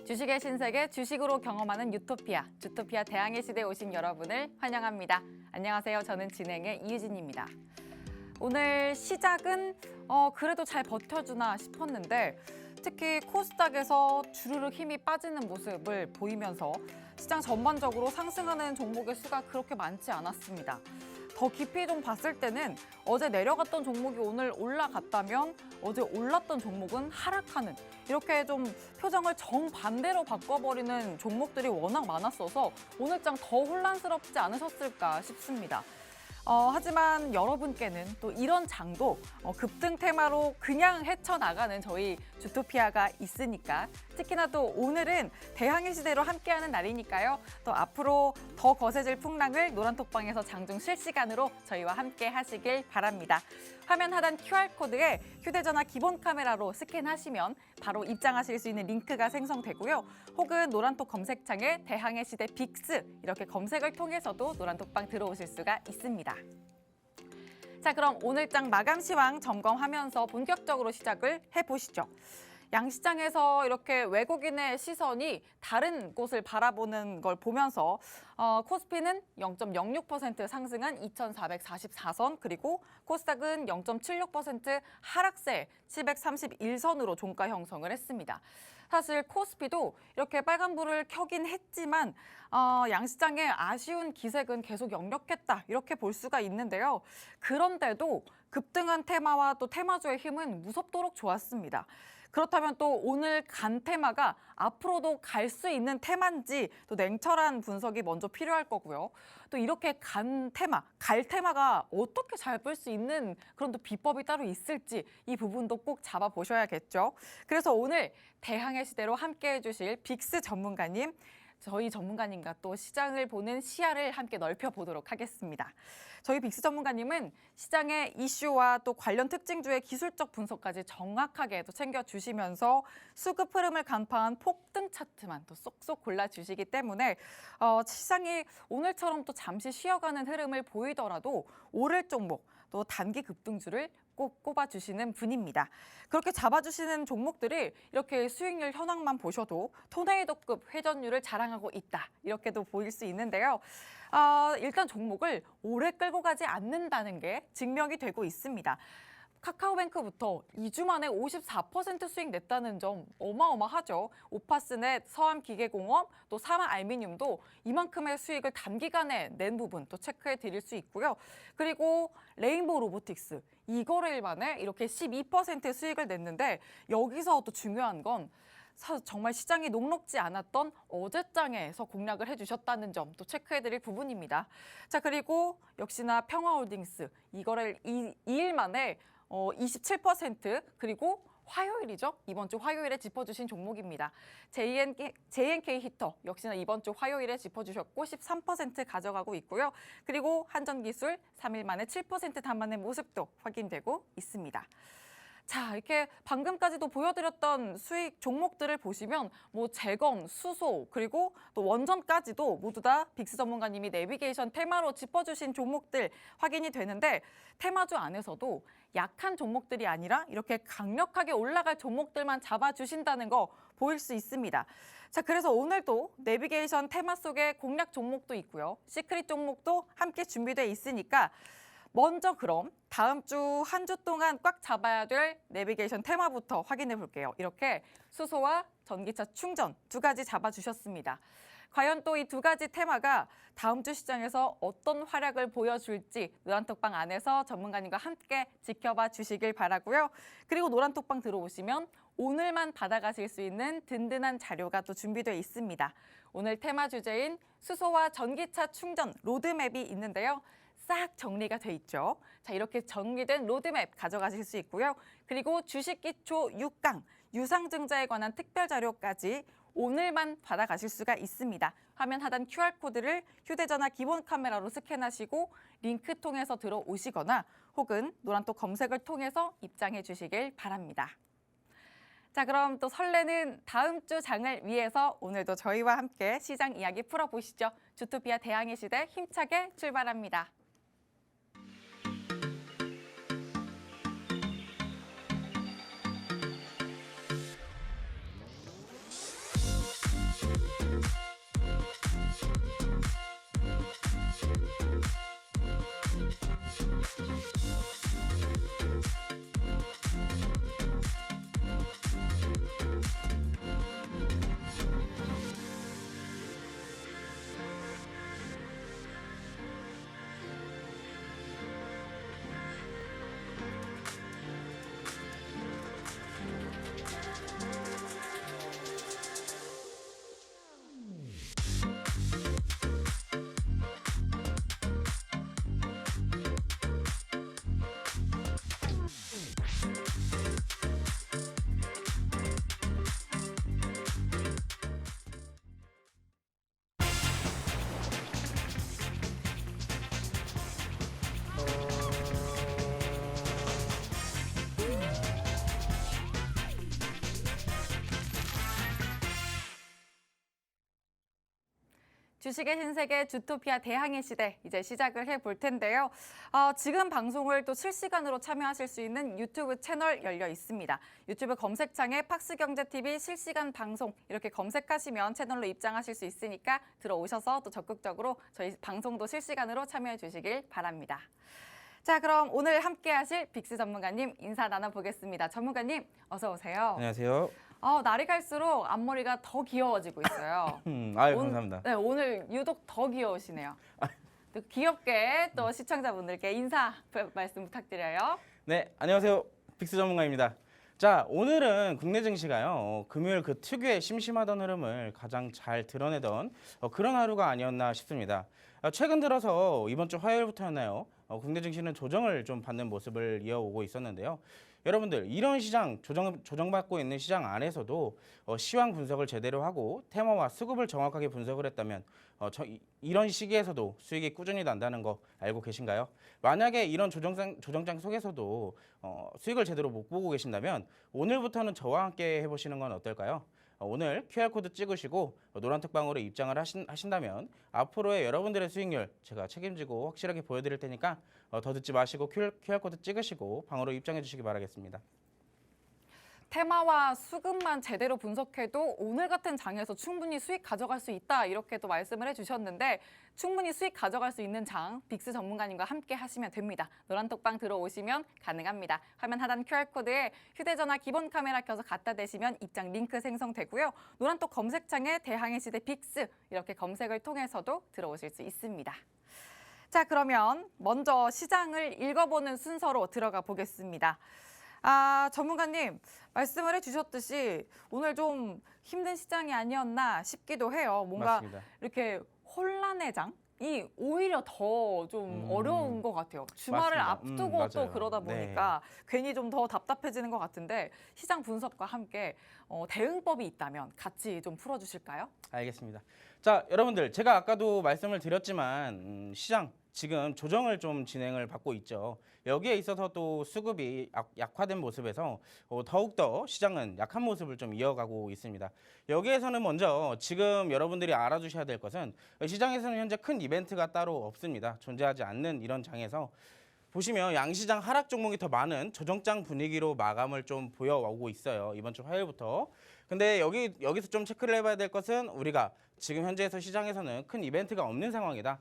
주식의 신세계 주식으로 경험하는 유토피아, 주토피아 대항해 시대에 오신 여러분을 환영합니다. 안녕하세요. 저는 진행의 이유진입니다. 오늘 시작은 그래도 잘 버텨주나 싶었는데 특히 코스닥에서 주르륵 힘이 빠지는 모습을 보이면서 시장 전반적으로 상승하는 종목의 수가 그렇게 많지 않았습니다. 더 깊이 좀 봤을 때는 어제 내려갔던 종목이 오늘 올라갔다면 어제 올랐던 종목은 하락하는, 이렇게 좀 표정을 정반대로 바꿔버리는 종목들이 워낙 많았어서 오늘장 더 혼란스럽지 않으셨을까 싶습니다. 하지만 여러분께는 또 이런 장도 급등 테마로 그냥 헤쳐나가는 저희 주토피아가 있으니까, 특히나 또 오늘은 대항해 시대로 함께하는 날이니까요. 또 앞으로 더 거세질 풍랑을 노란톡방에서 장중 실시간으로 저희와 함께 하시길 바랍니다. 화면 하단 QR코드에 휴대전화 기본 카메라로 스캔하시면 바로 입장하실 수 있는 링크가 생성되고요. 혹은 노란톡 검색창에 대항해 시대 빅스 이렇게 검색을 통해서도 노란톡방 들어오실 수가 있습니다. 자, 그럼 오늘장 마감 시황 점검하면서 본격적으로 시작을 해보시죠. 양시장에서 이렇게 외국인의 시선이 다른 곳을 바라보는 걸 보면서 코스피는 0.06% 상승한 2,444선, 그리고 코스닥은 0.76% 하락세 731선으로 종가 형성을 했습니다. 사실 코스피도 이렇게 빨간불을 켜긴 했지만 양시장의 아쉬운 기색은 계속 역력했다, 이렇게 볼 수가 있는데요. 그런데도 급등한 테마와 또 테마주의 힘은 무섭도록 좋았습니다. 그렇다면 또 오늘 간 테마가 앞으로도 갈 수 있는 테마인지 또 냉철한 분석이 먼저 필요할 거고요. 또 이렇게 간 테마, 갈 테마가 어떻게 잘 볼 수 있는 그런 또 비법이 따로 있을지 이 부분도 꼭 잡아보셔야겠죠. 그래서 오늘 대항해 시대로 함께해 주실 빅스 전문가님, 저희 전문가님과 또 시장을 보는 시야를 함께 넓혀보도록 하겠습니다. 저희 빅스 전문가님은 시장의 이슈와 또 관련 특징주의 기술적 분석까지 정확하게 또 챙겨주시면서 수급 흐름을 간파한 폭등 차트만 또 쏙쏙 골라주시기 때문에 시장이 오늘처럼 또 잠시 쉬어가는 흐름을 보이더라도 오를 종목, 또 단기 급등주를 꼭 꼽아주시는 분입니다. 그렇게 잡아주시는 종목들이 이렇게 수익률 현황만 보셔도 토네이도급 회전율을 자랑하고 있다, 이렇게도 보일 수 있는데요. 일단 종목을 오래 끌고 가지 않는다는 게 증명이 되고 있습니다. 카카오뱅크부터 2주 만에 54% 수익 냈다는 점 어마어마하죠. 오파스넷, 서암기계공업, 또 삼화알미늄도 이만큼의 수익을 단기간에 낸 부분 또 체크해 드릴 수 있고요. 그리고 레인보우 로보틱스, 이거래일 만에 이렇게 12% 수익을 냈는데 여기서 또 중요한 건 정말 시장이 녹록지 않았던 어제장에서 공략을 해주셨다는 점 또 체크해드릴 부분입니다. 자, 그리고 역시나 평화홀딩스, 이거를 2일 만에 27%, 그리고 화요일이죠. 이번 주 화요일에 짚어주신 종목입니다. JNK 히터 역시나 이번 주 화요일에 짚어주셨고 13% 가져가고 있고요. 그리고 한전기술 3일 만에 7% 담아낸 모습도 확인되고 있습니다. 자, 이렇게 방금까지도 보여드렸던 수익 종목들을 보시면 뭐 재건, 수소, 그리고 또 원전까지도 모두 다 빅스 전문가님이 내비게이션 테마로 짚어주신 종목들 확인이 되는데, 테마주 안에서도 약한 종목들이 아니라 이렇게 강력하게 올라갈 종목들만 잡아주신다는 거 보일 수 있습니다. 자, 그래서 오늘도 내비게이션 테마 속에 공략 종목도 있고요. 시크릿 종목도 함께 준비되어 있으니까 먼저 그럼 다음 주 한 주 동안 꽉 잡아야 될 내비게이션 테마부터 확인해 볼게요. 이렇게 수소와 전기차 충전 두 가지 잡아주셨습니다. 과연 또 이 두 가지 테마가 다음 주 시장에서 어떤 활약을 보여줄지 노란톡방 안에서 전문가님과 함께 지켜봐 주시길 바라고요. 그리고 노란톡방 들어오시면 오늘만 받아가실 수 있는 든든한 자료가 또 준비되어 있습니다. 오늘 테마 주제인 수소와 전기차 충전 로드맵이 있는데요. 싹 정리가 돼 있죠. 자, 이렇게 정리된 로드맵 가져가실 수 있고요. 그리고 주식기초 6강, 유상증자에 관한 특별 자료까지 오늘만 받아가실 수가 있습니다. 화면 하단 QR코드를 휴대전화 기본 카메라로 스캔하시고 링크 통해서 들어오시거나 혹은 노란톡 검색을 통해서 입장해 주시길 바랍니다. 자, 그럼 또 설레는 다음 주 장을 위해서 오늘도 저희와 함께 시장 이야기 풀어보시죠. 주토피아 대항해 시대 힘차게 출발합니다. 주식의 신세계 주토피아 대항해 시대 이제 시작을 해볼 텐데요. 지금 방송을 또 실시간으로 참여하실 수 있는 유튜브 채널 열려 있습니다. 유튜브 검색창에 팍스경제TV 실시간 방송 이렇게 검색하시면 채널로 입장하실 수 있으니까 들어오셔서 또 적극적으로 저희 방송도 실시간으로 참여해 주시길 바랍니다. 자, 그럼 오늘 함께 하실 빅스 전문가님 인사 나눠보겠습니다. 전문가님 어서 오세요. 안녕하세요. 날이 갈수록 앞머리가 더 귀여워지고 있어요. 감사합니다. 네, 오늘 유독 더 귀여우시네요. 또 귀엽게 또 시청자분들께 인사 말씀 부탁드려요. 네, 안녕하세요. 빅스 전문가입니다. 자, 오늘은 국내 증시가요. 금요일 그 특유의 심심하던 흐름을 가장 잘 드러내던 그런 하루가 아니었나 싶습니다. 최근 들어서 이번 주 화요일부터였나요? 국내 증시는 조정을 좀 받는 모습을 이어오고 있었는데요. 여러분들 이런 시장 조정받고 있는 시장 안에서도 시황 분석을 제대로 하고 테마와 수급을 정확하게 분석을 했다면 이런 시기에서도 수익이 꾸준히 난다는 거 알고 계신가요? 만약에 이런 조정장 속에서도 수익을 제대로 못 보고 계신다면 오늘부터는 저와 함께 해보시는 건 어떨까요? 오늘 QR코드 찍으시고 노란톡방으로 입장을 하신다면 앞으로의 여러분들의 수익률 제가 책임지고 확실하게 보여드릴 테니까 더 듣지 마시고 QR코드 찍으시고 방으로 입장해 주시기 바라겠습니다. 테마와 수급만 제대로 분석해도 오늘 같은 장에서 충분히 수익 가져갈 수 있다 이렇게 또 말씀을 해주셨는데 충분히 수익 가져갈 수 있는 장 빅스 전문가님과 함께 하시면 됩니다. 노란톡방 들어오시면 가능합니다. 화면 하단 QR코드에 휴대전화 기본 카메라 켜서 갖다 대시면 입장 링크 생성되고요. 노란톡 검색창에 대항해 시대 빅스 이렇게 검색을 통해서도 들어오실 수 있습니다. 자, 그러면 먼저 시장을 읽어보는 순서로 들어가 보겠습니다. 전문가님 말씀을 해주셨듯이 오늘 좀 힘든 시장이 아니었나 싶기도 해요. 뭔가 맞습니다. 이렇게 혼란의 장이 오히려 더 좀 어려운 것 같아요. 주말을 맞습니다. 앞두고 또 맞아요. 그러다 보니까 괜히 좀 더 답답해지는 것 같은데 시장 분석과 함께 대응법이 있다면 같이 좀 풀어주실까요? 알겠습니다. 자, 여러분들 제가 아까도 말씀을 드렸지만 시장 지금 조정을 좀 진행을 받고 있죠. 여기에 있어서 또 수급이 약화된 모습에서 더욱더 시장은 약한 모습을 좀 이어가고 있습니다. 여기에서는 먼저 지금 여러분들이 알아두셔야 될 것은 시장에서는 현재 큰 이벤트가 따로 없습니다. 존재하지 않는 이런 장에서 보시면 양시장 하락 종목이 더 많은 조정장 분위기로 마감을 좀 보여오고 있어요. 이번 주 화요일부터. 근데 여기서 좀 체크를 해봐야 될 것은 우리가 지금 현재에서 시장에서는 큰 이벤트가 없는 상황이다.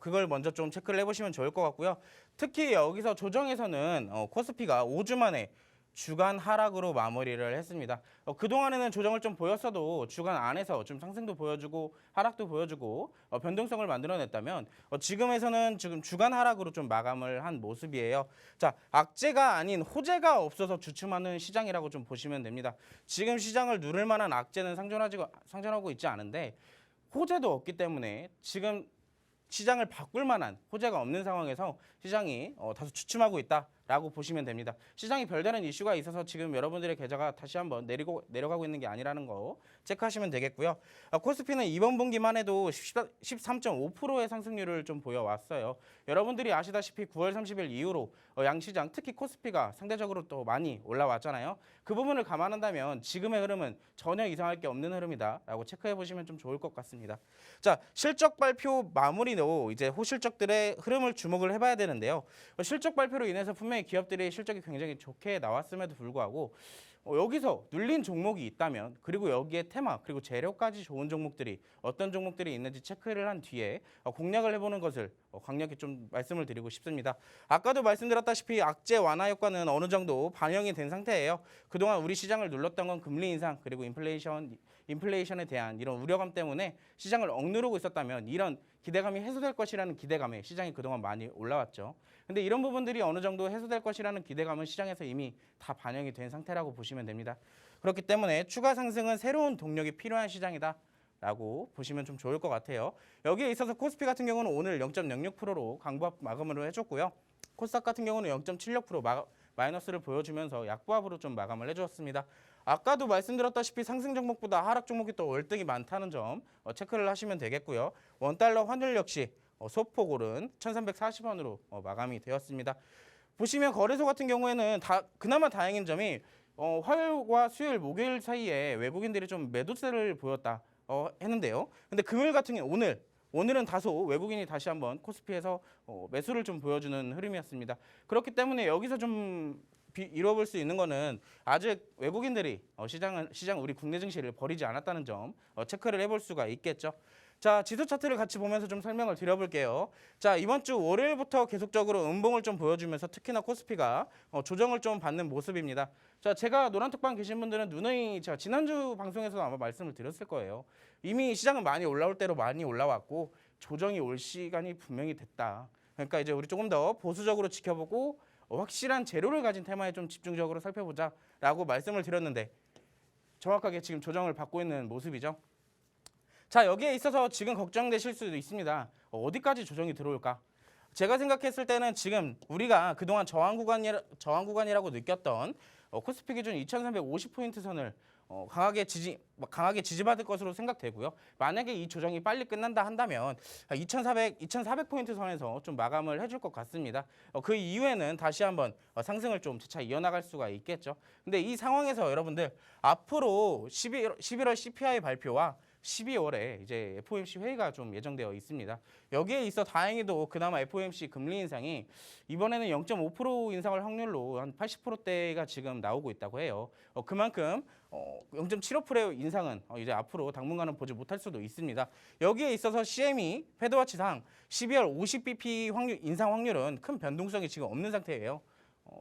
그걸 먼저 좀 체크를 해보시면 좋을 것 같고요. 특히 여기서 조정에서는 코스피가 5주 만에 주간 하락으로 마무리를 했습니다. 그동안에는 조정을 좀 보였어도 주간 안에서 좀 상승도 보여주고 하락도 보여주고 변동성을 만들어냈다면 지금 주간 하락으로 좀 마감을 한 모습이에요. 자, 악재가 아닌 호재가 없어서 주춤하는 시장이라고 좀 보시면 됩니다. 지금 시장을 누를 만한 악재는 상존하고 있지 않은데 호재도 없기 때문에 지금 시장을 바꿀 만한 호재가 없는 상황에서 시장이 다소 주춤하고 있다라고 보시면 됩니다. 시장이 별다른 이슈가 있어서 지금 여러분들의 계좌가 다시 한번 내려가고 있는 게 아니라는 거 체크하시면 되겠고요. 코스피는 이번 분기만 해도 13.5%의 상승률을 좀 보여왔어요. 여러분들이 아시다시피 9월 30일 이후로 양시장 특히 코스피가 상대적으로 또 많이 올라왔잖아요. 그 부분을 감안한다면 지금의 흐름은 전혀 이상할 게 없는 흐름이다라고 체크해 보시면 좀 좋을 것 같습니다. 자, 실적 발표 마무리로 이제 호실적들의 흐름을 주목을 해봐야 되는데요. 실적 발표로 인해서 분명히 기업들의 실적이 굉장히 좋게 나왔음에도 불구하고 여기서 눌린 종목이 있다면 그리고 여기에 테마 그리고 재료까지 좋은 종목들이 어떤 종목들이 있는지 체크를 한 뒤에 공략을 해보는 것을 강력히 좀 말씀을 드리고 싶습니다. 아까도 말씀드렸다시피 악재 완화 효과는 어느 정도 반영이 된 상태예요. 그동안 우리 시장을 눌렀던 건 금리 인상 그리고 인플레이션에 대한 이런 우려감 때문에 시장을 억누르고 있었다면 이런 기대감이 해소될 것이라는 기대감에 시장이 그동안 많이 올라왔죠. 근데 이런 부분들이 어느 정도 해소될 것이라는 기대감은 시장에서 이미 다 반영이 된 상태라고 보시면 됩니다. 그렇기 때문에 추가 상승은 새로운 동력이 필요한 시장이다라고 보시면 좀 좋을 것 같아요. 여기에 있어서 코스피 같은 경우는 오늘 0.06%로 강보합 마감으로 해줬고요. 코스닥 같은 경우는 0.76% 마이너스를 보여주면서 약보합으로 좀 마감을 해주었습니다. 아까도 말씀드렸다시피 상승 종목보다 하락 종목이 또 월등히 많다는 점 체크를 하시면 되겠고요. 원달러 환율 역시 소폭 오른 1,340원으로 마감이 되었습니다. 보시면 거래소 같은 경우에는 그나마 다행인 점이 화요일과 수요일, 목요일 사이에 외국인들이 좀 매도세를 보였다 했는데요. 근데 금요일 같은 경우 오늘은 다소 외국인이 다시 한번 코스피에서 매수를 좀 보여주는 흐름이었습니다. 그렇기 때문에 여기서 좀 이뤄볼 수 있는 거는 아직 외국인들이 시장 우리 국내 증시를 버리지 않았다는 점 체크를 해볼 수가 있겠죠. 자, 지수 차트를 같이 보면서 좀 설명을 드려볼게요. 자, 이번 주 월요일부터 계속적으로 음봉을 좀 보여주면서 특히나 코스피가 조정을 좀 받는 모습입니다. 자, 제가 노란톡방 계신 분들은 누누이 제가 지난주 방송에서도 아마 말씀을 드렸을 거예요. 이미 시장은 많이 올라올 대로 많이 올라왔고 조정이 올 시간이 분명히 됐다. 그러니까 이제 우리 조금 더 보수적으로 지켜보고 확실한 재료를 가진 테마에 좀 집중적으로 살펴보자라고 말씀을 드렸는데 정확하게 지금 조정을 받고 있는 모습이죠. 자, 여기에 있어서 지금 걱정되실 수도 있습니다. 어디까지 조정이 들어올까? 제가 생각했을 때는 지금 우리가 그동안 저항 구간이라고 느꼈던 코스피 기준 2350포인트 선을 강하게 지지받을 것으로 생각되고요. 만약에 이 조정이 빨리 끝난다 한다면 2400포인트 선에서 좀 마감을 해줄 것 같습니다. 그 이후에는 다시 한번 상승을 좀 재차 이어나갈 수가 있겠죠. 근데 이 상황에서 여러분들 앞으로 11월 CPI 발표와 12월에 이제 FOMC 회의가 좀 예정되어 있습니다. 여기에 있어 다행히도 그나마 FOMC 금리 인상이 이번에는 0.5% 인상할 확률로 한 80%대가 지금 나오고 있다고 해요. 그만큼 0.75%의 인상은 이제 앞으로 당분간은 보지 못할 수도 있습니다. 여기에 있어서 CME 패드와치상 12월 50bp 인상 확률은 큰 변동성이 지금 없는 상태예요.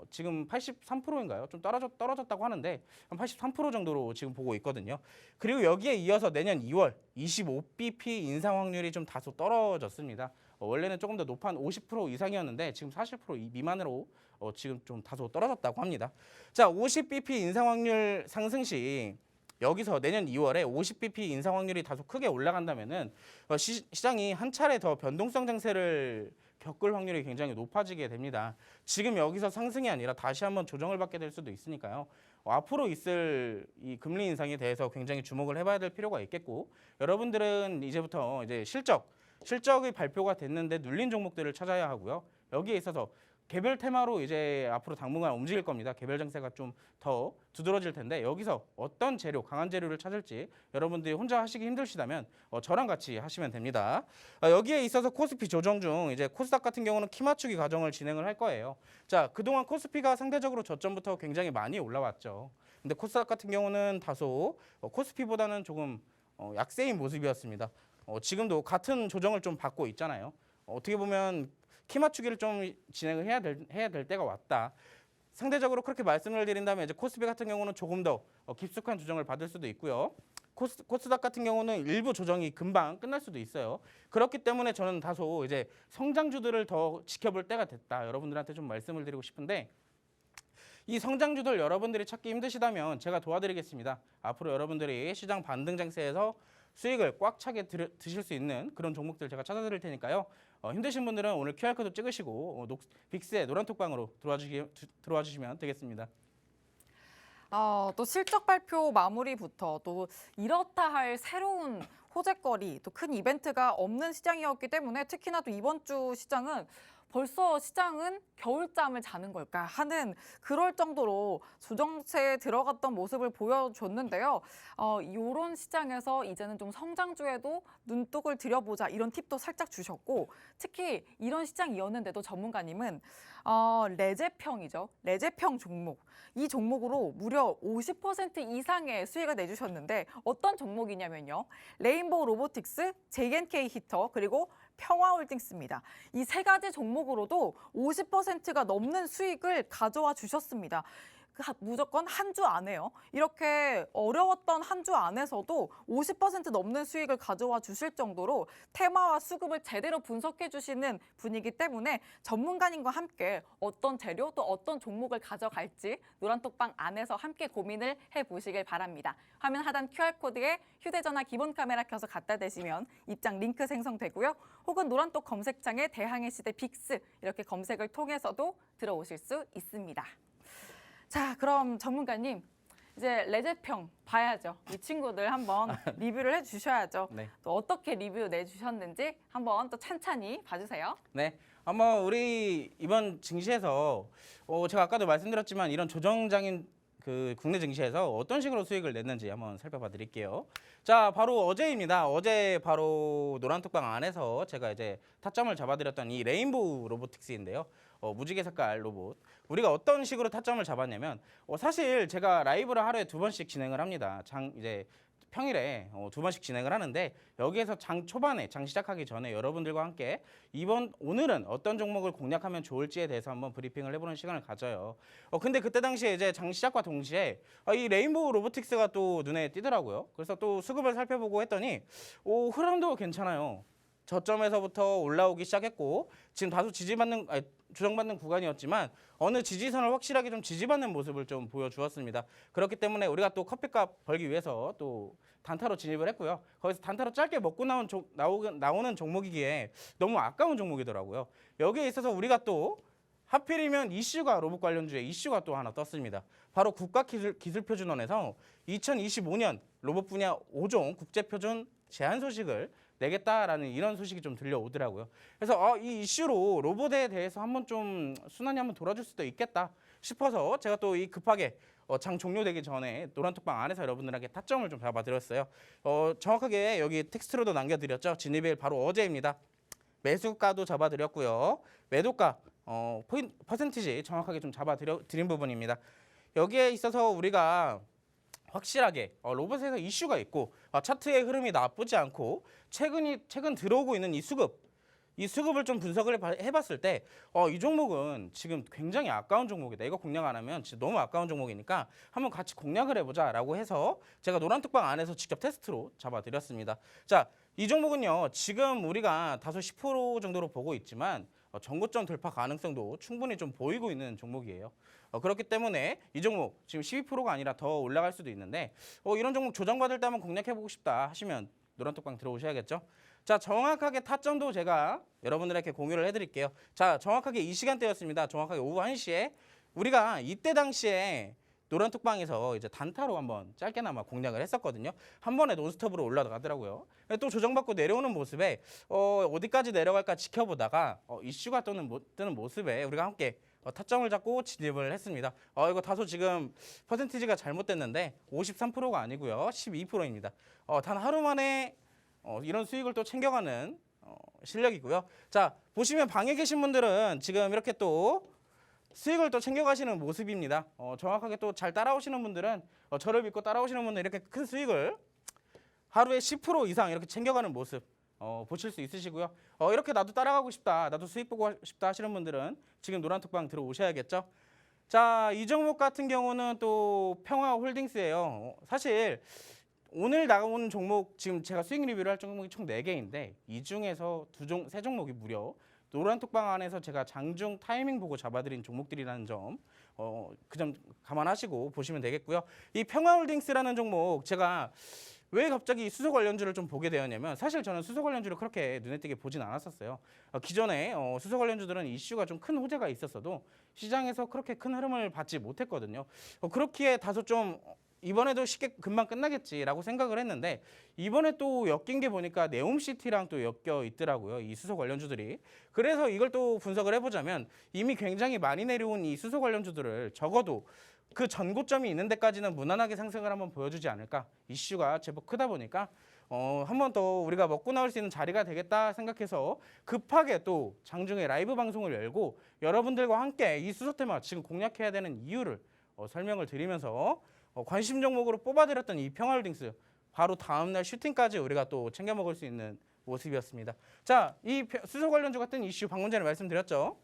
지금 83%인가요? 좀 떨어졌다고 하는데 한 83% 정도로 지금 보고 있거든요. 그리고 여기에 이어서 내년 2월 25bp 인상 확률이 좀 다소 떨어졌습니다. 원래는 조금 더 높은 50% 이상이었는데 지금 40% 미만으로 지금 좀 다소 떨어졌다고 합니다. 자, 50bp 인상 확률 상승 시 여기서 내년 2월에 50bp 인상 확률이 다소 크게 올라간다면은 시장이 한 차례 더 변동성 장세를 겪을 확률이 굉장히 높아지게 됩니다. 지금 여기서 상승이 아니라 다시 한번 조정을 받게 될 수도 있으니까요. 앞으로 있을 이 금리 인상에 대해서 굉장히 주목을 해봐야 될 필요가 있겠고, 여러분들은 이제부터 이제 실적의 발표가 됐는데 눌린 종목들을 찾아야 하고요. 여기에 있어서 개별 테마로 이제 앞으로 당분간 움직일 겁니다. 개별 장세가 좀 더 두드러질 텐데 여기서 어떤 재료, 강한 재료를 찾을지 여러분들이 혼자 하시기 힘드시다면 저랑 같이 하시면 됩니다. 여기에 있어서 코스피 조정 중 이제 코스닥 같은 경우는 키 맞추기 과정을 진행을 할 거예요. 자, 그동안 코스피가 상대적으로 저점부터 굉장히 많이 올라왔죠. 근데 코스닥 같은 경우는 다소 코스피보다는 조금 약세인 모습이었습니다. 지금도 같은 조정을 좀 받고 있잖아요. 어떻게 보면 키 맞추기를 좀 진행을 해야 될 때가 왔다. 상대적으로 그렇게 말씀을 드린다면 이제 코스피 같은 경우는 조금 더 깊숙한 조정을 받을 수도 있고요. 코스닥 같은 경우는 일부 조정이 금방 끝날 수도 있어요. 그렇기 때문에 저는 다소 이제 성장주들을 더 지켜볼 때가 됐다. 여러분들한테 좀 말씀을 드리고 싶은데 이 성장주들 여러분들이 찾기 힘드시다면 제가 도와드리겠습니다. 앞으로 여러분들이 시장 반등 장세에서 수익을 꽉 차게 드실 수 있는 그런 종목들 제가 찾아드릴 테니까요. 힘드신 분들은 오늘 QR코드 찍으시고 빅스의 노란톡방으로 들어와 주시면 되겠습니다. 또 실적 발표 마무리부터 또 이렇다 할 새로운 호재거리, 또 큰 이벤트가 없는 시장이었기 때문에 특히나 또 이번 주 시장은 벌써 시장은 겨울잠을 자는 걸까 하는 그럴 정도로 조정세에 들어갔던 모습을 보여줬는데요. 이런 시장에서 이제는 좀 성장주에도 눈독을 들여보자 이런 팁도 살짝 주셨고, 특히 이런 시장이었는데도 전문가님은 레제평이죠. 레제평 종목. 이 종목으로 무려 50% 이상의 수익을 내주셨는데 어떤 종목이냐면요. 레인보우 로보틱스, JNK 히터, 그리고 평화홀딩스입니다. 이 세 가지 종목으로도 50%가 넘는 수익을 가져와 주셨습니다. 무조건 한 주 안에요. 이렇게 어려웠던 한 주 안에서도 50% 넘는 수익을 가져와 주실 정도로 테마와 수급을 제대로 분석해 주시는 분이기 때문에 전문가님과 함께 어떤 재료 또 어떤 종목을 가져갈지 노란톡방 안에서 함께 고민을 해보시길 바랍니다. 화면 하단 QR코드에 휴대전화 기본 카메라 켜서 갖다 대시면 입장 링크 생성되고요. 혹은 노란톡 검색창에 대항해 시대 빅스 이렇게 검색을 통해서도 들어오실 수 있습니다. 자, 그럼 전문가님 이제 레제평 봐야죠. 이 친구들 한번 리뷰를 해주셔야죠. 네. 또 어떻게 리뷰 내주셨는지 한번 또 찬찬히 봐주세요. 네, 아마 우리 이번 증시에서 제가 아까도 말씀드렸지만 이런 조정장인 그 국내 증시에서 어떤 식으로 수익을 냈는지 한번 살펴봐 드릴게요. 자, 바로 어제입니다. 어제 바로 노란톡방 안에서 제가 이제 타점을 잡아드렸던 이 레인보우 로보틱스인데요. 무지개 색깔 로봇. 우리가 어떤 식으로 타점을 잡았냐면 사실 제가 라이브를 하루에 2번씩 진행을 합니다. 이제 평일에 2번씩 진행을 하는데 여기에서 장 초반에 장 시작하기 전에 여러분들과 함께 오늘은 어떤 종목을 공략하면 좋을지에 대해서 한번 브리핑을 해보는 시간을 가져요. 근데 그때 당시에 이제 장 시작과 동시에 이 레인보우 로보틱스가 또 눈에 띄더라고요. 그래서 또 수급을 살펴보고 했더니 흐름도 괜찮아요. 저점에서부터 올라오기 시작했고 지금 다소 조정받는 구간이었지만 어느 지지선을 확실하게 좀 지지받는 모습을 좀 보여주었습니다. 그렇기 때문에 우리가 또 커피값 벌기 위해서 또 단타로 진입을 했고요. 거기서 단타로 짧게 먹고 나오는 종목이기에 너무 아까운 종목이더라고요. 여기에 있어서 우리가 또 하필이면 이슈가 로봇 관련주에 이슈가 또 하나 떴습니다. 바로 국가기술표준원에서 2025년 로봇 분야 5종 국제표준 제한 소식을 내겠다라는 이런 소식이 좀 들려오더라고요. 그래서 이 이슈로 로봇에 대해서 한번 좀 순환이 한번 돌아줄 수도 있겠다 싶어서 제가 또 이 급하게 장 종료되기 전에 노란톡방 안에서 여러분들에게 타점을 좀 잡아드렸어요. 정확하게 여기 텍스트로도 남겨드렸죠. 진입일 바로 어제입니다. 매수가도 잡아드렸고요. 매도가 퍼센티지 정확하게 좀 잡아드린 부분입니다. 여기에 있어서 우리가 확실하게 로봇에서 이슈가 있고 차트의 흐름이 나쁘지 않고 최근 들어오고 있는 이 수급을 좀 분석을 해봤을 때 이 종목은 지금 굉장히 아까운 종목이다. 이거 공략 안 하면 진짜 너무 아까운 종목이니까 한번 같이 공략을 해보자라고 해서 제가 노란톡방 안에서 직접 테스트로 잡아드렸습니다. 자, 이 종목은요. 지금 우리가 다소 10% 정도로 보고 있지만 전고점 돌파 가능성도 충분히 좀 보이고 있는 종목이에요. 그렇기 때문에 이 종목 지금 12%가 아니라 더 올라갈 수도 있는데 이런 종목 조정받을 때 한번 공략해보고 싶다 하시면 노란톡방 들어오셔야겠죠. 자, 정확하게 타점도 제가 여러분들에게 공유를 해드릴게요. 자, 정확하게 이 시간대였습니다. 정확하게 오후 1시에 우리가 이때 당시에 노란톡방에서 이제 단타로 한번 짧게나마 공략을 했었거든요. 한 번에 논스톱으로 올라가더라고요. 또 조정받고 내려오는 모습에 어디까지 내려갈까 지켜보다가 이슈가 뜨는 모습에 우리가 함께 타점을 잡고 진입을 했습니다. 이거 다소 지금 퍼센티지가 잘못됐는데 53%가 아니고요. 12%입니다. 단 하루 만에 이런 수익을 또 챙겨가는 실력이고요. 자, 보시면 방에 계신 분들은 지금 이렇게 또 수익을 또 챙겨가시는 모습입니다. 정확하게 또 잘 따라오시는 분들은 저를 믿고 따라오시는 분들은 이렇게 큰 수익을 하루에 10% 이상 이렇게 챙겨가는 모습 보실 수 있으시고요. 이렇게 나도 따라가고 싶다, 나도 수익 보고 싶다 하시는 분들은 지금 노란톡방 들어오셔야겠죠. 자, 이 종목 같은 경우는 또 평화홀딩스예요. 사실 오늘 나온 종목 지금 제가 수익 리뷰를 할 종목이 총 4개인데 이 중에서 3종목이 무려 노란톡방 안에서 제가 장중 타이밍 보고 잡아드린 종목들이라는 점 그 점 감안하시고 보시면 되겠고요. 이 평화홀딩스라는 종목 제가 왜 갑자기 수소 관련주를 좀 보게 되었냐면 사실 저는 수소 관련주를 그렇게 눈에 띄게 보진 않았었어요. 기존에 수소 관련주들은 이슈가 좀 큰 호재가 있었어도 시장에서 그렇게 큰 흐름을 받지 못했거든요. 그렇기에 다소 좀 이번에도 쉽게 금방 끝나겠지라고 생각을 했는데 이번에 또 엮인 게 보니까 네옴시티랑 또 엮여 있더라고요. 이 수소 관련주들이. 그래서 이걸 또 분석을 해보자면 이미 굉장히 많이 내려온 이 수소 관련주들을 적어도 그 전고점이 있는 데까지는 무난하게 상승을 한번 보여주지 않을까. 이슈가 제법 크다 보니까 한 번 더 우리가 먹고 나올 수 있는 자리가 되겠다 생각해서 급하게 또 장중에 라이브 방송을 열고 여러분들과 함께 이 수소 테마 지금 공략해야 되는 이유를 설명을 드리면서 관심 종목으로 뽑아드렸던 이 평화홀딩스 바로 다음날 슈팅까지 우리가 또 챙겨 먹을 수 있는 모습이었습니다. 자, 이 수소 관련주 같은 이슈 방금 전에 말씀드렸죠.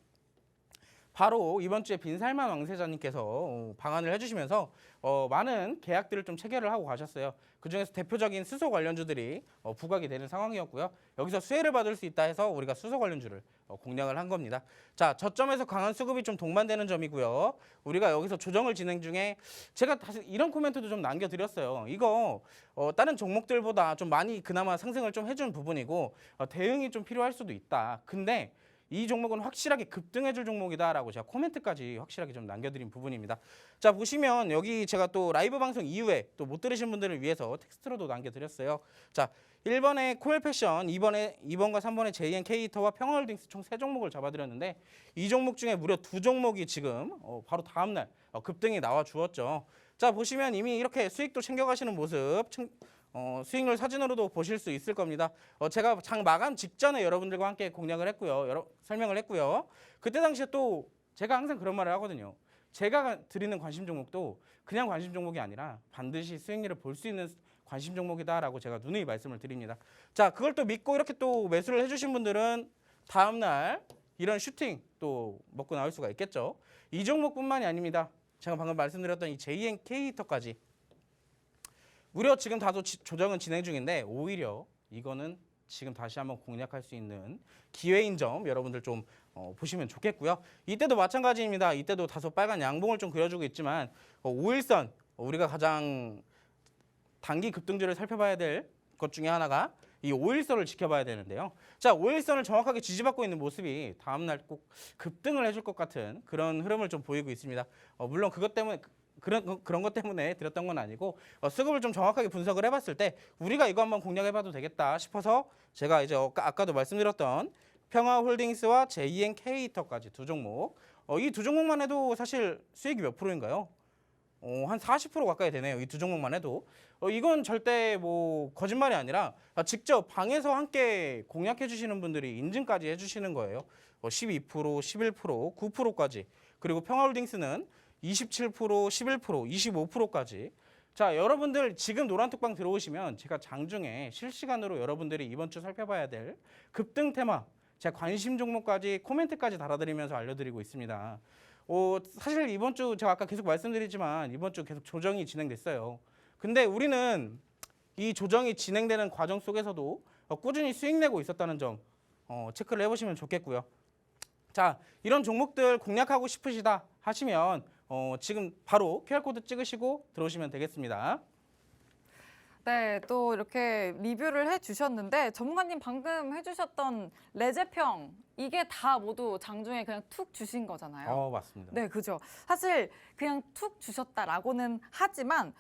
바로 이번 주에 빈살만 왕세자님께서 방한을 해주시면서 많은 계약들을 좀 체결을 하고 가셨어요. 그중에서 대표적인 수소 관련주들이 부각이 되는 상황이었고요. 여기서 수혜를 받을 수 있다 해서 우리가 수소 관련주를 공략을 한 겁니다. 자, 저점에서 강한 수급이 좀 동반되는 점이고요. 우리가 여기서 조정을 진행 중에 제가 다시 이런 코멘트도 좀 남겨드렸어요. 이거 다른 종목들보다 좀 많이 그나마 상승을 좀 해준 부분이고 대응이 좀 필요할 수도 있다. 근데 이 종목은 확실하게 급등해줄 종목이다라고 제가 코멘트까지 확실하게 좀 남겨드린 부분입니다. 자, 보시면 여기 제가 또 라이브 방송 이후에 또 못 들으신 분들을 위해서 텍스트로도 남겨드렸어요. 자, 1번에 코엘패션, 2번과 3번에 JN케이터와 평화홀딩스 총 3종목을 잡아드렸는데 이 종목 중에 무려 2종목이 지금 바로 다음날 급등이 나와 주었죠. 자, 보시면 이미 이렇게 수익도 챙겨가시는 모습, 수익률 사진으로도 보실 수 있을 겁니다. 제가 장 마감 직전에 여러분들과 함께 공략을 했고요. 설명을 했고요. 그때 당시에 또 제가 항상 그런 말을 하거든요. 제가 드리는 관심 종목도 그냥 관심 종목이 아니라 반드시 수익률을 볼 수 있는 관심 종목이다라고 제가 누누이 말씀을 드립니다. 자, 그걸 또 믿고 이렇게 또 매수를 해주신 분들은 다음날 이런 슈팅 또 먹고 나올 수가 있겠죠. 이 종목뿐만이 아닙니다. 제가 방금 말씀드렸던 이 JNK터까지 무려 지금 다소 조정은 진행 중인데 오히려 이거는 지금 다시 한번 공략할 수 있는 기회인 점 여러분들 좀 보시면 좋겠고요. 이때도 마찬가지입니다. 이때도 다소 빨간 양봉을 좀 그려주고 있지만 5일선 우리가 가장 단기 급등주를 살펴봐야 될 것 중에 하나가 이 5일선을 지켜봐야 되는데요. 자, 5일선을 정확하게 지지받고 있는 모습이 다음날 꼭 급등을 해줄 것 같은 그런 흐름을 좀 보이고 있습니다. 물론 그것 때문에 그런 것 때문에 드렸던 건 아니고 수급을 좀 정확하게 분석을 해봤을 때 우리가 이거 한번 공략해봐도 되겠다 싶어서 제가 이제 아까도 말씀드렸던 평화홀딩스와 JNK터까지 두 종목 이 두 종목만 해도 사실 수익이 몇 프로인가요? 한 40% 가까이 되네요. 이 두 종목만 해도 이건 절대 뭐 거짓말이 아니라 직접 방에서 함께 공략해 주시는 분들이 인증까지 해주시는 거예요. 12%, 11%, 9%까지 그리고 평화홀딩스는 27%, 11%, 25%까지. 자, 여러분들 지금 노란톡방 들어오시면 제가 장중에 실시간으로 여러분들이 이번 주 살펴봐야 될 급등 테마, 제가 관심 종목까지 코멘트까지 달아드리면서 알려드리고 있습니다. 사실 이번 주 제가 아까 계속 말씀드리지만 이번 주 계속 조정이 진행됐어요. 근데 우리는 이 조정이 진행되는 과정 속에서도 꾸준히 수익 내고 있었다는 점 체크를 해보시면 좋겠고요. 자, 이런 종목들 공략하고 싶으시다 하시면 지금 바로 QR코드 찍으시고 들어오시면 되겠습니다. 네, 또 이렇게 리뷰를 해주셨는데 전문가님 방금 해주셨던 레제평 이게 다 모두 장중에 그냥 툭 주신 거잖아요. 맞습니다. 네, 그죠. 사실 그냥 툭 주셨다라고는 하지만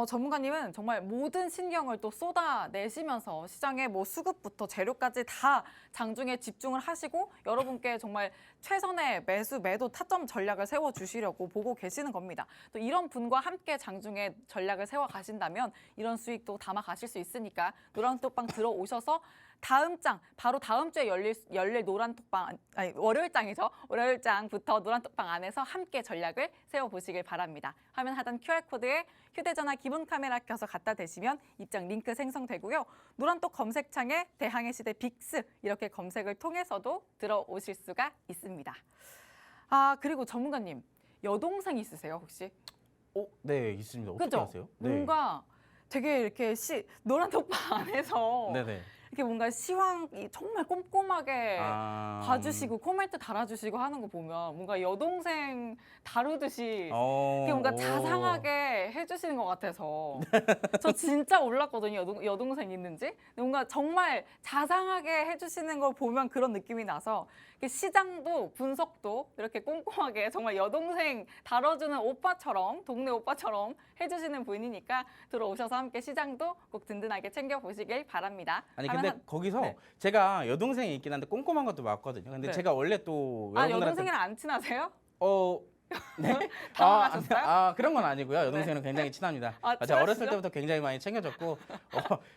전문가님은 정말 모든 신경을 또 쏟아내시면서 시장의 뭐 수급부터 재료까지 다 장중에 집중을 하시고 여러분께 정말 최선의 매수, 매도, 타점 전략을 세워주시려고 보고 계시는 겁니다. 또 이런 분과 함께 장중에 전략을 세워 가신다면 이런 수익도 담아 가실 수 있으니까 노란톡방 들어오셔서 바로 다음 주에 열릴 노란톡방, 아니 월요일장이죠. 월요일장부터 노란톡방 안에서 함께 전략을 세워보시길 바랍니다. 화면 하단 QR코드에 휴대전화 기본 카메라 켜서 갖다 대시면 입장 링크 생성되고요. 노란톡 검색창에 대항해 시대 빅스 이렇게 검색을 통해서도 들어오실 수가 있습니다. 아, 그리고 전문가님, 여동생 있으세요 혹시? 네, 있습니다. 어떻게 그죠? 아세요? 네. 뭔가 되게 이렇게 노란톡방 안에서 네네. 이렇게 뭔가 시황이 정말 꼼꼼하게 봐주시고 코멘트 달아주시고 하는 거 보면 뭔가 여동생 다루듯이 이렇게 뭔가 자상하게 해주시는 것 같아서 저 진짜 몰랐거든요. 여동생 있는지. 근데 뭔가 정말 자상하게 해주시는 걸 보면 그런 느낌이 나서 시장도 분석도 이렇게 꼼꼼하게 정말 여동생 다뤄주는 오빠처럼 동네 오빠처럼 해주시는 분이니까 들어오셔서 함께 시장도 꼭 든든하게 챙겨보시길 바랍니다. 아니 근데 거기서 네. 제가 여동생이 있긴 한데 꼼꼼한 것도 맞거든요. 근데 네. 제가 원래 또 여동생이랑 안 친하세요? 네? 당황하셨어요? 그런 건 아니고요. 여동생은 굉장히 친합니다. 제가 친하시죠? 어렸을 때부터 굉장히 많이 챙겨줬고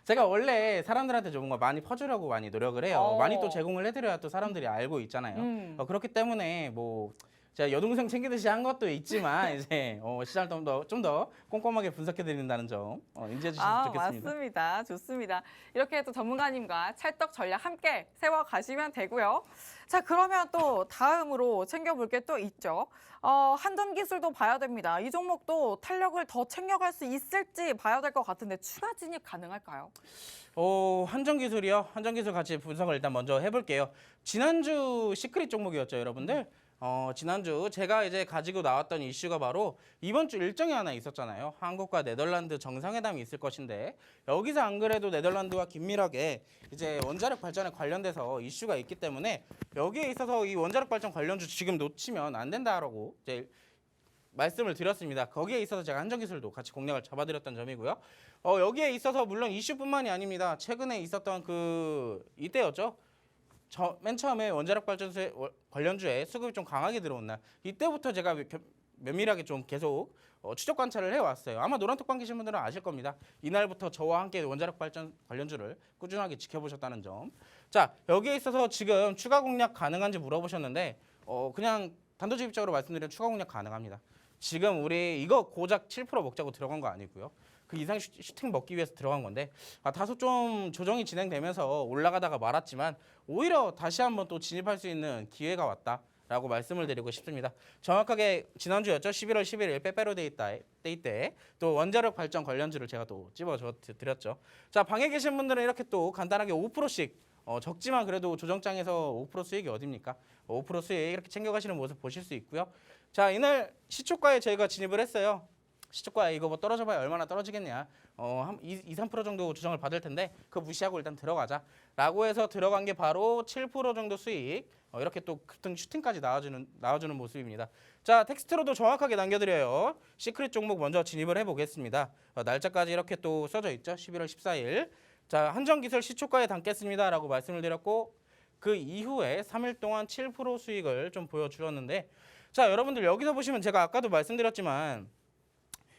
제가 원래 사람들한테 좀 뭔가 많이 퍼주려고 많이 노력을 해요. 많이 또 제공을 해드려야 또 사람들이 알고 있잖아요. 그렇기 때문에 뭐 제가 여동생 챙기듯이 한 것도 있지만 이제 시장을 좀 더 꼼꼼하게 분석해 드린다는 점 인지해 주시면 좋겠습니다. 맞습니다. 좋습니다. 이렇게 또 전문가님과 찰떡 전략 함께 세워 가시면 되고요. 자, 그러면 또 다음으로 챙겨볼 게 또 있죠. 한전 기술도 봐야 됩니다. 이 종목도 탄력을 더 챙겨갈 수 있을지 봐야 될 것 같은데 추가 진입 가능할까요? 한전기술이요. 한전기술 같이 분석을 일단 먼저 해볼게요. 지난주 시크릿 종목이었죠, 여러분들. 지난주 제가 이제 가지고 나왔던 이슈가 바로 이번 주 일정이 하나 있었잖아요. 한국과 네덜란드 정상회담이 있을 것인데 여기서 안 그래도 네덜란드와 긴밀하게 이제 원자력 발전에 관련돼서 이슈가 있기 때문에 여기에 있어서 이 원자력 발전 관련주 지금 놓치면 안 된다라고 이제 말씀을 드렸습니다. 거기에 있어서 제가 한전기술도 같이 공략을 잡아드렸던 점이고요. 여기에 있어서 물론 이슈뿐만이 아닙니다. 최근에 있었던 이때였죠. 맨 처음에 원자력 발전소 관련주에 수급이 좀 강하게 들어온 날 이때부터 제가 면밀하게 좀 계속 추적 관찰을 해왔어요. 아마 노란톡방 계신 분들은 아실 겁니다. 이날부터 저와 함께 원자력 발전 관련주를 꾸준하게 지켜보셨다는 점. 자, 여기에 있어서 지금 추가 공략 가능한지 물어보셨는데 그냥 단도직입적으로 말씀드리면 추가 공략 가능합니다. 지금 우리 이거 고작 7% 먹자고 들어간 거 아니고요. 그 이상 슈팅 먹기 위해서 들어간 건데 다소 좀 조정이 진행되면서 올라가다가 말았지만 오히려 다시 한번 또 진입할 수 있는 기회가 왔다라고 말씀을 드리고 싶습니다. 정확하게 지난주였죠. 11월 11일 빼빼로데이 때 또 원자력 발전 관련주를 제가 또 찝어줘 드렸죠. 자, 방에 계신 분들은 이렇게 또 간단하게 5%씩 적지만 그래도 조정장에서 5% 수익이 어딥니까? 5% 수익 이렇게 챙겨가시는 모습 보실 수 있고요. 자, 이날 시초가에 저희가 진입을 했어요. 시초가 이거 뭐 떨어져봐야 얼마나 떨어지겠냐. 한 2~3% 정도 조정을 받을 텐데 그거 무시하고 일단 들어가자라고 해서 들어간 게 바로 7% 정도 수익. 이렇게 또 급등 슈팅까지 나와주는 모습입니다. 자, 텍스트로도 정확하게 남겨드려요. 시크릿 종목 먼저 진입을 해보겠습니다. 날짜까지 이렇게 또 써져 있죠. 11월 14일. 자, 한정기술 시초가에 담겠습니다라고 말씀을 드렸고 그 이후에 3일 동안 7% 수익을 좀 보여주었는데 자, 여러분들 여기서 보시면 제가 아까도 말씀드렸지만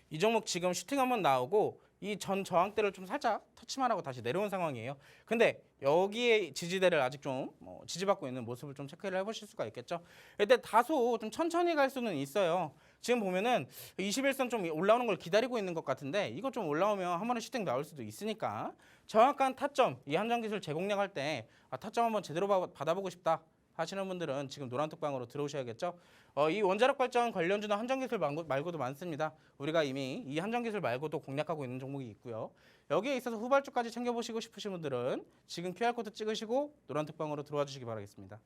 이 종목 지금 슈팅 한번 나오고 이 전 저항대를 좀 살짝 터치만 하고 다시 내려온 상황이에요. 근데 여기에 지지대를 아직 좀 지지받고 있는 모습을 좀 체크를 해보실 수가 있겠죠. 근데 다소 좀 천천히 갈 수는 있어요. 지금 보면은 21선 좀 올라오는 걸 기다리고 있는 것 같은데 이거 좀 올라오면 한 번에 슈팅 나올 수도 있으니까 정확한 타점, 이 한정기술 재공략할 때 타점 한번 제대로 받아보고 싶다 하시는 분들은 지금 노란톡방으로 들어오셔야겠죠. 이 원자력 발전 관련주는 한정기술 말고도 많습니다. 우리가 이미 이 한정기술 말고도 공략하고 있는 종목이 있고요. 여기에 있어서 후발주까지 챙겨보시고 싶으신 분들은 지금 QR코드 찍으시고 노란톡방으로 들어와 주시기 바라겠습니다.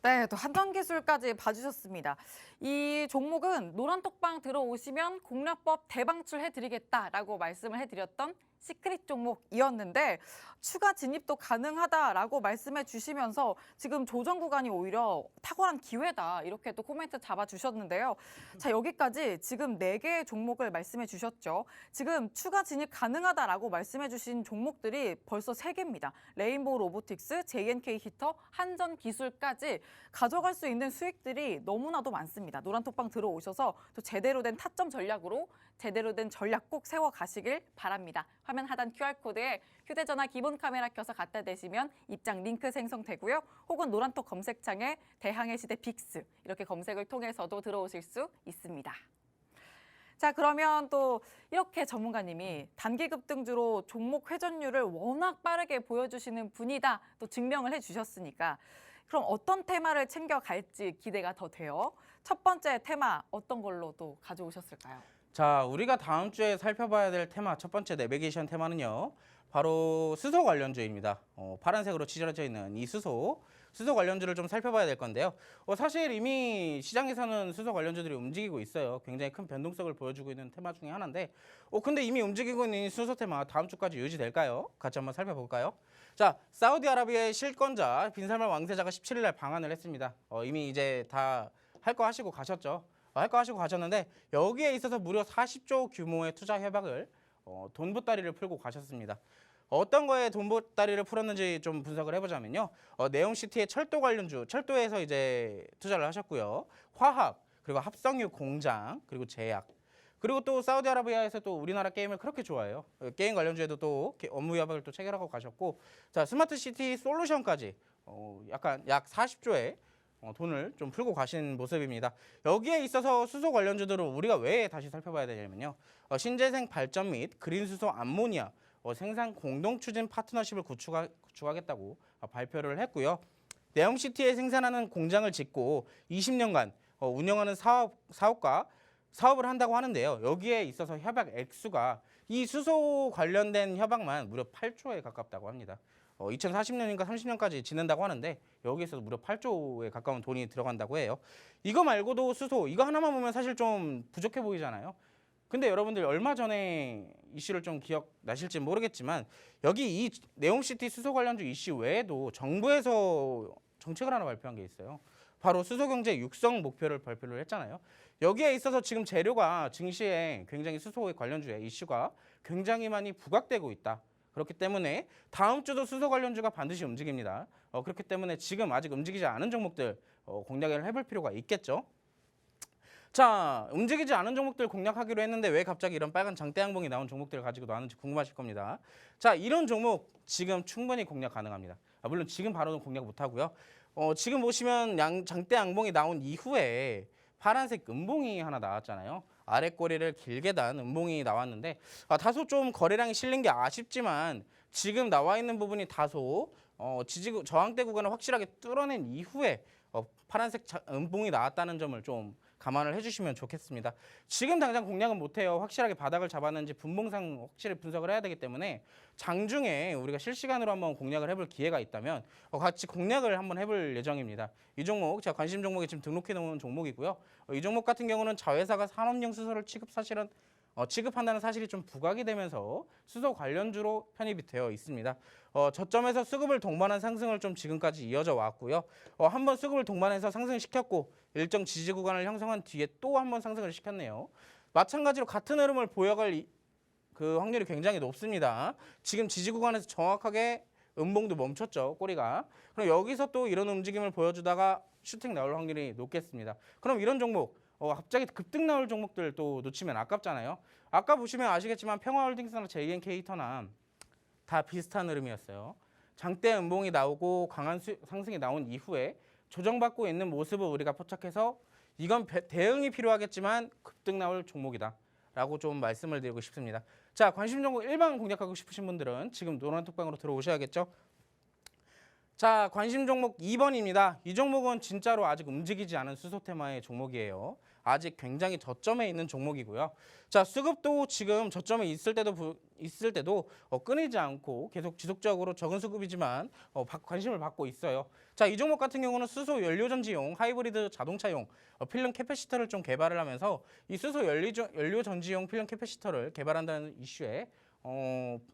네, 또 한정기술까지 봐주셨습니다. 이 종목은 노란톡방 들어오시면 공략법 대방출해드리겠다라고 말씀을 해드렸던 시크릿 종목이었는데 추가 진입도 가능하다라고 말씀해 주시면서 지금 조정 구간이 오히려 탁월한 기회다 이렇게 또 코멘트 잡아주셨는데요. 자, 여기까지 지금 4개의 종목을 말씀해 주셨죠. 지금 추가 진입 가능하다라고 말씀해 주신 종목들이 벌써 3개입니다. 레인보우 로보틱스, JNK 히터, 한전기술까지 가져갈 수 있는 수익들이 너무나도 많습니다. 노란톡방 들어오셔서 또 제대로 된 타점 전략으로 제대로 된 전략 꼭 세워가시길 바랍니다. 화면 하단 QR코드에 휴대전화 기본 카메라 켜서 갖다 대시면 입장 링크 생성되고요. 혹은 노란톡 검색창에 대항해 시대 빅스 이렇게 검색을 통해서도 들어오실 수 있습니다. 자, 그러면 또 이렇게 전문가님이 단기 급등주로 종목 회전율을 워낙 빠르게 보여주시는 분이다 또 증명을 해주셨으니까 그럼 어떤 테마를 챙겨갈지 기대가 더 돼요. 첫 번째 테마 어떤 걸로 또 가져오셨을까요? 자, 우리가 다음 주에 살펴봐야 될 테마 첫 번째 내비게이션 테마는요. 바로 수소 관련주입니다. 파란색으로 칠해져 있는 이 수소 관련주를 좀 살펴봐야 될 건데요. 사실 이미 시장에서는 수소 관련주들이 움직이고 있어요. 굉장히 큰 변동성을 보여주고 있는 테마 중에 하나인데 근데 이미 움직이고 있는 이 수소 테마 다음 주까지 유지될까요? 같이 한번 살펴볼까요? 자, 사우디아라비아의 실권자 빈살만 왕세자가 17일 날 방한을 했습니다. 이미 이제 다 할 거 하시고 가셨죠. 할 거 하시고 가셨는데 여기에 있어서 무려 40조 규모의 투자 협약을 돈 보따리를 풀고 가셨습니다. 어떤 거에 돈 보따리를 풀었는지 좀 분석을 해보자면요. 네옴시티의 철도 관련주, 철도에서 이제 투자를 하셨고요. 화학, 그리고 합성유 공장, 그리고 제약. 그리고 또 사우디아라비아에서 또 우리나라 게임을 그렇게 좋아해요. 게임 관련주에도 또 업무 협약을 또 체결하고 가셨고, 자, 스마트시티 솔루션까지 약 40조의 돈을 좀 풀고 가신 모습입니다. 여기에 있어서 수소 관련주들은 우리가 왜 다시 살펴봐야 되냐면요. 신재생 발전 및 그린수소 암모니아 생산 공동 추진 파트너십을 구축하겠다고 발표를 했고요. 네옴시티에 생산하는 공장을 짓고 20년간 운영하는 사업을 한다고 하는데요. 여기에 있어서 협약 액수가 이 수소 관련된 협약만 무려 8조에 가깝다고 합니다. 2040년인가 30년까지 지낸다고 하는데 여기에서 무려 8조에 가까운 돈이 들어간다고 해요. 이거 말고도 수소 이거 하나만 보면 사실 좀 부족해 보이잖아요. 근데 여러분들 얼마 전에 이슈를 좀 기억나실지 모르겠지만 여기 이 네옴시티 수소 관련주 이슈 외에도 정부에서 정책을 하나 발표한 게 있어요. 바로 수소경제 육성 목표를 발표를 했잖아요. 여기에 있어서 지금 재료가 증시에 굉장히 수소에 관련주의 이슈가 굉장히 많이 부각되고 있다. 그렇기 때문에 다음 주도 수소 관련주가 반드시 움직입니다. 그렇기 때문에 지금 아직 움직이지 않은 종목들 공략을 해볼 필요가 있겠죠. 자, 움직이지 않은 종목들 공략하기로 했는데 왜 갑자기 이런 빨간 장대 양봉이 나온 종목들을 가지고 나왔는지 궁금하실 겁니다. 자, 이런 종목 지금 충분히 공략 가능합니다. 물론 지금 바로는 공략 못 하고요. 지금 보시면 장대 양봉이 나온 이후에 파란색 음봉이 하나 나왔잖아요. 아래 꼬리를 길게 단 음봉이 나왔는데 다소 좀 거래량이 실린 게 아쉽지만 지금 나와 있는 부분이 다소 저항대 구간을 확실하게 뚫어낸 이후에 파란색 음봉이 나왔다는 점을 좀 감안을 해주시면 좋겠습니다. 지금 당장 공략은 못해요. 확실하게 바닥을 잡았는지 분봉상 확실히 분석을 해야 되기 때문에 장중에 우리가 실시간으로 한번 공략을 해볼 기회가 있다면 같이 공략을 한번 해볼 예정입니다. 이 종목 제가 관심 종목에 지금 등록해 놓은 종목이고요. 이 종목 같은 경우는 자회사가 산업용 수소를 취급한다는 사실이 좀 부각이 되면서 수소 관련주로 편입이 되어 있습니다. 저점에서 수급을 동반한 상승을 좀 지금까지 이어져 왔고요. 한번 수급을 동반해서 상승시켰고 일정 지지 구간을 형성한 뒤에 또 한번 상승을 시켰네요. 마찬가지로 같은 흐름을 보여갈 그 확률이 굉장히 높습니다. 지금 지지 구간에서 정확하게 음봉도 멈췄죠, 꼬리가. 그럼 여기서 또 이런 움직임을 보여주다가 슈팅 나올 확률이 높겠습니다. 그럼 이런 종목 갑자기 급등 나올 종목들 또 놓치면 아깝잖아요. 아까 보시면 아시겠지만 평화홀딩스나 JNK터나 다 비슷한 흐름이었어요. 장대 음봉이 나오고 강한 상승이 나온 이후에 조정받고 있는 모습을 우리가 포착해서 이건 대응이 필요하겠지만 급등 나올 종목이다 라고 좀 말씀을 드리고 싶습니다. 자, 관심 종목 일반 공략하고 싶으신 분들은 지금 노란톡방으로 들어오셔야겠죠. 자, 관심 종목 2번입니다. 이 종목은 진짜로 아직 움직이지 않은 수소 테마의 종목이에요. 아직 굉장히 저점에 있는 종목이고요. 자, 수급도 지금 저점에 있을 때도 끊이지 않고 계속 지속적으로 적은 수급이지만 관심을 받고 있어요. 자, 이 종목 같은 경우는 수소 연료전지용 하이브리드 자동차용 필름 캐패시터를 좀 개발을 하면서 이 수소 연료전지용 필름 캐패시터를 개발한다는 이슈에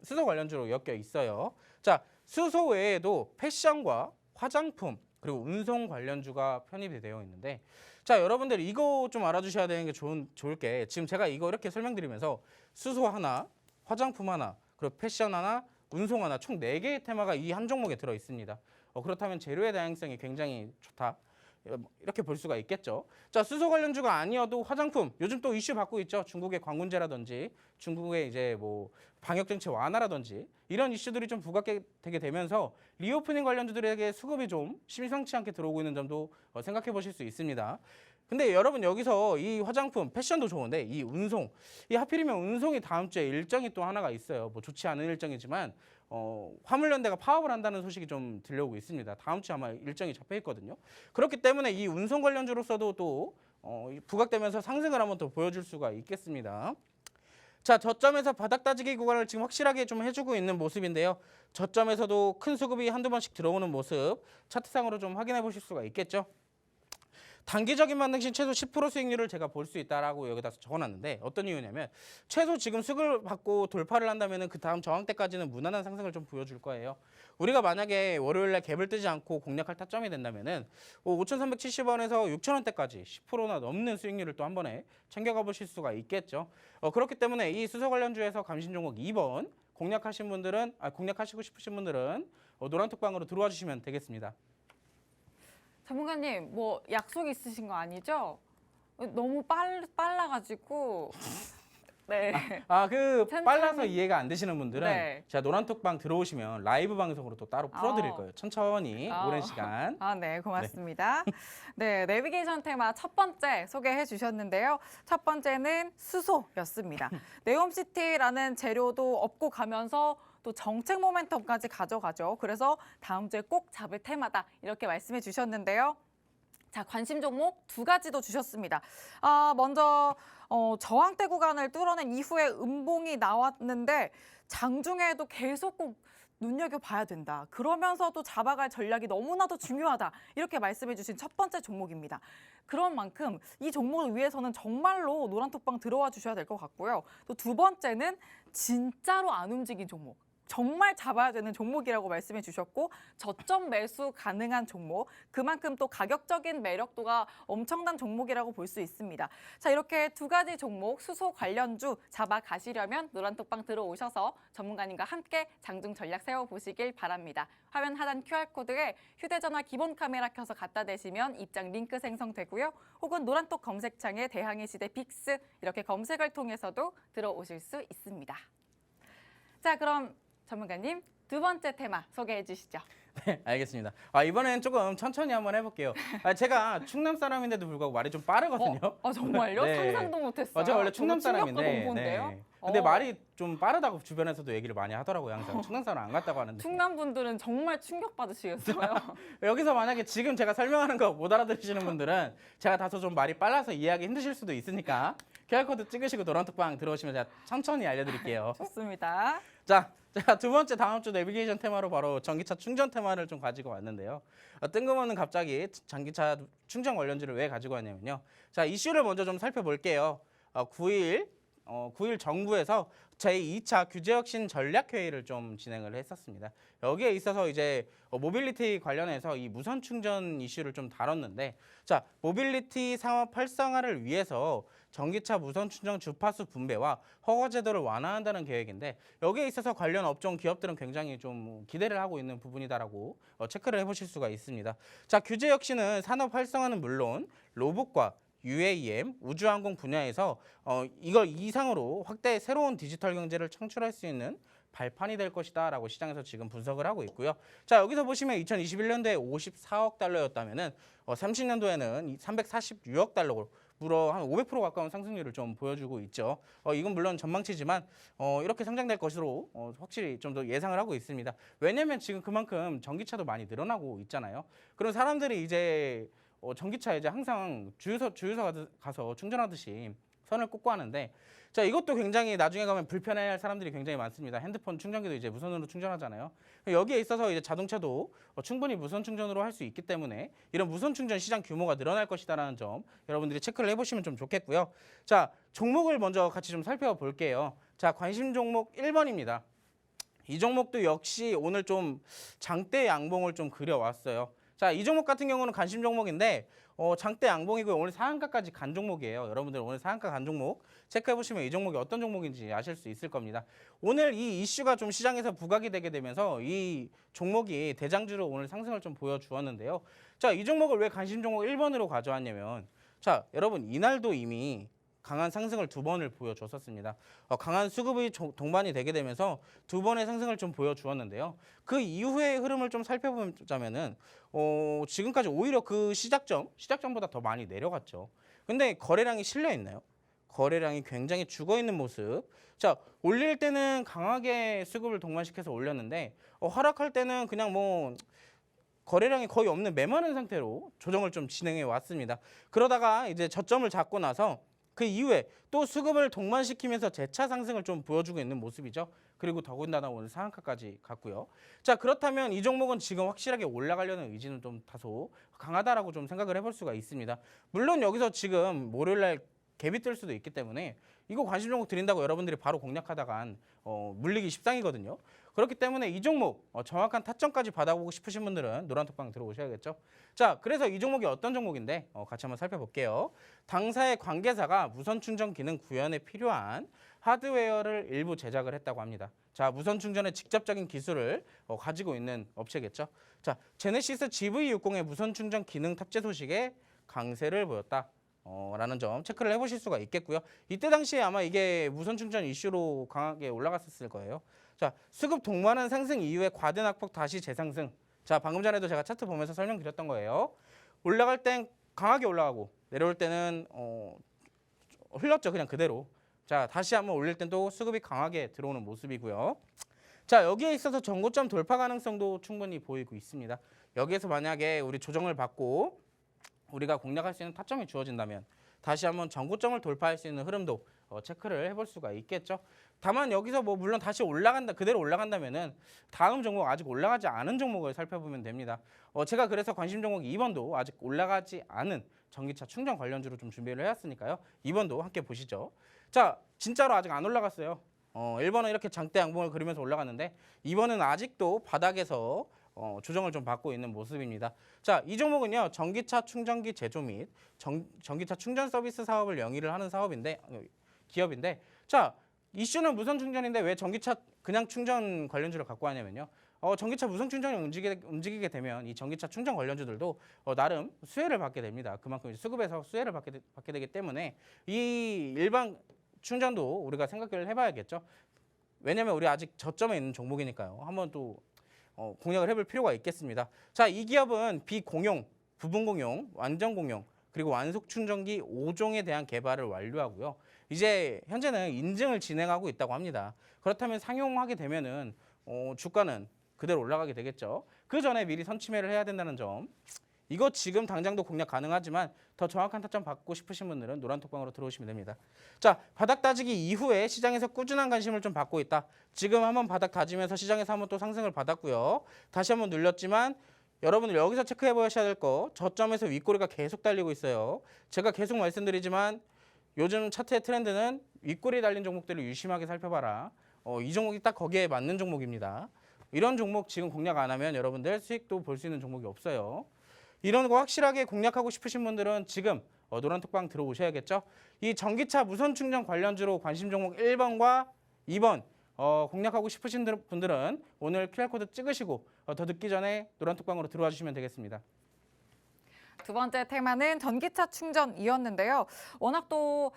수소 관련주로 엮여 있어요. 자, 수소 외에도 패션과 화장품 그리고 운송 관련주가 편입이 되어 있는데 자, 여러분들 이거 좀 알아주셔야 되는 게 좋을 게 지금 제가 이거 이렇게 설명드리면서 수소 하나, 화장품 하나, 그리고 패션 하나, 운송 하나 총 4개의 테마가 이 한 종목에 들어 있습니다. 그렇다면 재료의 다양성이 굉장히 좋다. 이렇게 볼 수가 있겠죠. 자, 수소 관련주가 아니어도 화장품 요즘 또 이슈 받고 있죠. 중국의 광군제라든지 중국의 이제 뭐 방역 정책 완화라든지 이런 이슈들이 좀 부각되게 되면서 리오프닝 관련주들에게 수급이 좀 심상치 않게 들어오고 있는 점도 생각해 보실 수 있습니다. 근데 여러분 여기서 이 화장품, 패션도 좋은데 이 운송, 이 하필이면 운송이 다음 주에 일정이 또 하나가 있어요. 뭐 좋지 않은 일정이지만 화물연대가 파업을 한다는 소식이 좀 들려오고 있습니다. 다음 주에 아마 일정이 잡혀 있거든요. 그렇기 때문에 이 운송 관련주로서도 또 부각되면서 상승을 한번 더 보여줄 수가 있겠습니다. 자, 저점에서 바닥 따지기 구간을 지금 확실하게 좀 해주고 있는 모습인데요. 저점에서도 큰 수급이 한두 번씩 들어오는 모습 차트상으로 좀 확인해 보실 수가 있겠죠. 단기적인 반등시 최소 10% 수익률을 제가 볼 수 있다라고 여기다 적어놨는데 어떤 이유냐면 최소 지금 수급을 받고 돌파를 한다면 그 다음 저항대까지는 무난한 상승을 좀 보여줄 거예요. 우리가 만약에 월요일날 갭을 뜨지 않고 공략할 타점이 된다면은 5,370원에서 6,000원대까지 10%나 넘는 수익률을 또 한 번에 챙겨가 보실 수가 있겠죠. 그렇기 때문에 이 수소 관련주에서 감신 종목 2번 공략하시고 싶으신 분들은 노란톡방으로 들어와 주시면 되겠습니다. 전문가님, 뭐 약속 있으신 거 아니죠? 너무 빨라가지고 네. 빨라서 이해가 안 되시는 분들은 네. 제가 노란톡방 들어오시면 라이브 방송으로 또 따로 풀어드릴 거예요. 천천히 오랜 시간. 네, 고맙습니다. 네, 내비게이션 테마 첫 번째 소개해 주셨는데요. 첫 번째는 수소였습니다. 네옴시티라는 재료도 업고 가면서 또 정책 모멘텀까지 가져가죠. 그래서 다음 주에 꼭 잡을 테마다 이렇게 말씀해 주셨는데요. 자, 관심 종목 2가지도 주셨습니다. 먼저 저항대 구간을 뚫어낸 이후에 음봉이 나왔는데 장중에도 계속 꼭 눈여겨봐야 된다. 그러면서도 잡아갈 전략이 너무나도 중요하다. 이렇게 말씀해 주신 첫 번째 종목입니다. 그런 만큼 이 종목을 위해서는 정말로 노란톡방 들어와 주셔야 될 것 같고요. 또 두 번째는 진짜로 안 움직인 종목. 정말 잡아야 되는 종목이라고 말씀해 주셨고 저점 매수 가능한 종목, 그만큼 또 가격적인 매력도가 엄청난 종목이라고 볼 수 있습니다. 자, 이렇게 두 가지 종목 수소 관련주 잡아 가시려면 노란톡방 들어오셔서 전문가님과 함께 장중 전략 세워보시길 바랍니다. 화면 하단 QR코드에 휴대전화 기본 카메라 켜서 갖다 대시면 입장 링크 생성되고요. 혹은 노란톡 검색창에 대항해 시대 빅스 이렇게 검색을 통해서도 들어오실 수 있습니다. 자, 그럼 전문가님 두 번째 테마 소개해 주시죠. 네, 알겠습니다. 이번엔 조금 천천히 한번 해볼게요. 제가 충남 사람인데도 불구하고 말이 좀 빠르거든요. 정말요? 네. 상상도 못했어요. 제가 원래 충남 저도 사람인데. 충격도 공부인데요. 네. 근데 말이 좀 빠르다고 주변에서도 얘기를 많이 하더라고요. 항상 충남 사람 안 갔다고 하는데. 충남 분들은 정말 충격 받으시겠어요. 여기서 만약에 지금 제가 설명하는 거 못 알아들으시는 분들은 제가 다소 좀 말이 빨라서 이해하기 힘드실 수도 있으니까 QR코드 찍으시고 노란톡방 들어오시면 제가 천천히 알려드릴게요. 좋습니다. 자, 제가 두 번째 다음 주 내비게이션 테마로 바로 전기차 충전 테마를 좀 가지고 왔는데요. 뜬금없는 갑자기 전기차 충전 관련주를 왜 가지고 왔냐면요. 자, 이슈를 먼저 좀 살펴볼게요. 9일 정부에서 제2차 규제혁신 전략회의를 좀 진행을 했었습니다. 여기에 있어서 이제 모빌리티 관련해서 이 무선 충전 이슈를 좀 다뤘는데, 자, 모빌리티 상업 활성화를 위해서 전기차 무선 충전 주파수 분배와 허가 제도를 완화한다는 계획인데, 여기에 있어서 관련 업종 기업들은 굉장히 좀 기대를 하고 있는 부분이다라고 체크를 해보실 수가 있습니다. 자, 규제혁신은 산업 활성화는 물론 로봇과 UAM, 우주항공 분야에서 이걸 이상으로 확대 새로운 디지털 경제를 창출할 수 있는 발판이 될 것이다 라고 시장에서 지금 분석을 하고 있고요. 자, 여기서 보시면 2021년도에 54억 달러였다면은 30년도에는 346억 달러로 무려 한 500% 가까운 상승률을 좀 보여주고 있죠. 이건 물론 전망치지만 이렇게 성장될 것으로 확실히 좀 더 예상을 하고 있습니다. 왜냐하면 지금 그만큼 전기차도 많이 늘어나고 있잖아요. 그럼 사람들이 이제 전기차 이제 항상 주유소 가서 충전하듯이 선을 꽂고 하는데, 자, 이것도 굉장히 나중에 가면 불편해할 사람들이 굉장히 많습니다. 핸드폰 충전기도 이제 무선으로 충전하잖아요. 여기에 있어서 이제 자동차도 충분히 무선 충전으로 할 수 있기 때문에 이런 무선 충전 시장 규모가 늘어날 것이다라는 점 여러분들이 체크를 해보시면 좀 좋겠고요. 자, 종목을 먼저 같이 좀 살펴볼게요. 자, 관심 종목 1번입니다. 이 종목도 역시 오늘 좀 장대 양봉을 좀 그려왔어요. 자, 이 종목 같은 경우는 관심 종목인데 장대 양봉이고 오늘 상한가까지 간 종목이에요. 여러분들 오늘 상한가 간 종목 체크해보시면 이 종목이 어떤 종목인지 아실 수 있을 겁니다. 오늘 이 이슈가 좀 시장에서 부각이 되게 되면서 이 종목이 대장주로 오늘 상승을 좀 보여주었는데요. 자, 이 종목을 왜 관심 종목 1번으로 가져왔냐면, 자, 여러분 이날도 이미 강한 상승을 두 번을 보여줬었습니다. 강한 수급이 동반이 되게 되면서 두 번의 상승을 좀 보여주었는데요. 그 이후의 흐름을 좀 살펴보자면은 지금까지 오히려 그 시작점보다 더 많이 내려갔죠. 근데 거래량이 실려 있나요? 거래량이 굉장히 죽어 있는 모습. 자, 올릴 때는 강하게 수급을 동반시켜서 올렸는데 하락할 때는 그냥 뭐 거래량이 거의 없는 메마른 상태로 조정을 좀 진행해 왔습니다. 그러다가 이제 저점을 잡고 나서 그 이후에 또 수급을 동반시키면서 재차 상승을 좀 보여주고 있는 모습이죠. 그리고 더군다나 오늘 상한가까지 갔고요. 자, 그렇다면 이 종목은 지금 확실하게 올라가려는 의지는 좀 다소 강하다라고 좀 생각을 해볼 수가 있습니다. 물론 여기서 지금 월요일날 갭이 뜰 수도 있기 때문에 이거 관심 종목 드린다고 여러분들이 바로 공략하다간 물리기 십상이거든요. 그렇기 때문에 이 종목 정확한 타점까지 받아보고 싶으신 분들은 노란톡방 들어오셔야겠죠. 자, 그래서 이 종목이 어떤 종목인데 같이 한번 살펴볼게요. 당사의 관계사가 무선 충전 기능 구현에 필요한 하드웨어를 일부 제작을 했다고 합니다. 자, 무선 충전의 직접적인 기술을 가지고 있는 업체겠죠. 자, 제네시스 GV60의 무선 충전 기능 탑재 소식에 강세를 보였다. 라는 점 체크를 해보실 수가 있겠고요. 이때 당시에 아마 이게 무선 충전 이슈로 강하게 올라갔었을 거예요. 자, 수급 동반한 상승 이후에 과대 낙폭 다시 재상승. 자, 방금 전에도 제가 차트 보면서 설명드렸던 거예요. 올라갈 땐 강하게 올라가고 내려올 때는 흘렀죠. 그냥 그대로. 자, 다시 한번 올릴 땐 또 수급이 강하게 들어오는 모습이고요. 자, 여기에 있어서 전고점 돌파 가능성도 충분히 보이고 있습니다. 여기에서 만약에 우리 조정을 받고 우리가 공략할 수 있는 타점이 주어진다면 다시 한번 전고점을 돌파할 수 있는 흐름도 체크를 해볼 수가 있겠죠. 다만 여기서 뭐 물론 다시 올라간다, 그대로 올라간다면은 다음 종목 아직 올라가지 않은 종목을 살펴보면 됩니다. 제가 그래서 관심 종목 2번도 아직 올라가지 않은 전기차 충전 관련주로 좀 준비를 해왔으니까요. 2번도 함께 보시죠. 자, 진짜로 아직 안 올라갔어요. 1번은 이렇게 장대 양봉을 그리면서 올라갔는데 2번은 아직도 바닥에서 조정을 좀 받고 있는 모습입니다. 자, 이 종목은요. 전기차 충전기 제조 및 전기차 충전 서비스 사업을 영위를 하는 기업인데 자, 이슈는 무선 충전인데 왜 전기차 그냥 충전 관련주를 갖고 왔냐면요. 전기차 무선 충전이 움직이게 되면 이 전기차 충전 관련주들도 나름 수혜를 받게 됩니다. 그만큼 수급에서 수혜를 받게 되기 때문에 이 일반 충전도 우리가 생각을 해봐야겠죠. 왜냐하면 우리 아직 저점에 있는 종목이니까요. 한번 또 공략을 해볼 필요가 있겠습니다. 자, 이 기업은 비공용, 부분 공용, 완전 공용, 그리고 완속 충전기 5종에 대한 개발을 완료하고요. 이제 현재는 인증을 진행하고 있다고 합니다. 그렇다면 상용하게 되면은 주가는 그대로 올라가게 되겠죠. 그 전에 미리 선취매를 해야 된다는 점. 이거 지금 당장도 공략 가능하지만 더 정확한 타점 받고 싶으신 분들은 노란톡방으로 들어오시면 됩니다. 자, 바닥 다지기 이후에 시장에서 꾸준한 관심을 좀 받고 있다. 지금 한번 바닥 다지면서 시장에서 한번 또 상승을 받았고요. 다시 한번 눌렸지만 여러분들 여기서 체크해 보셔야 될 거 저점에서 윗꼬리가 계속 달리고 있어요. 제가 계속 말씀드리지만 요즘 차트의 트렌드는 윗꼬리 달린 종목들을 유심하게 살펴봐라. 이 종목이 딱 거기에 맞는 종목입니다. 이런 종목 지금 공략 안 하면 여러분들 수익도 볼 수 있는 종목이 없어요. 이런 거 확실하게 공략하고 싶으신 분들은 지금 노란톡방 들어오셔야겠죠. 이 전기차 무선 충전 관련주로 관심 종목 1번과 2번 공략하고 싶으신 분들은 오늘 QR코드 찍으시고 더 듣기 전에 노란톡방으로 들어와 주시면 되겠습니다. 두 번째 테마는 전기차 충전이었는데요. 워낙 또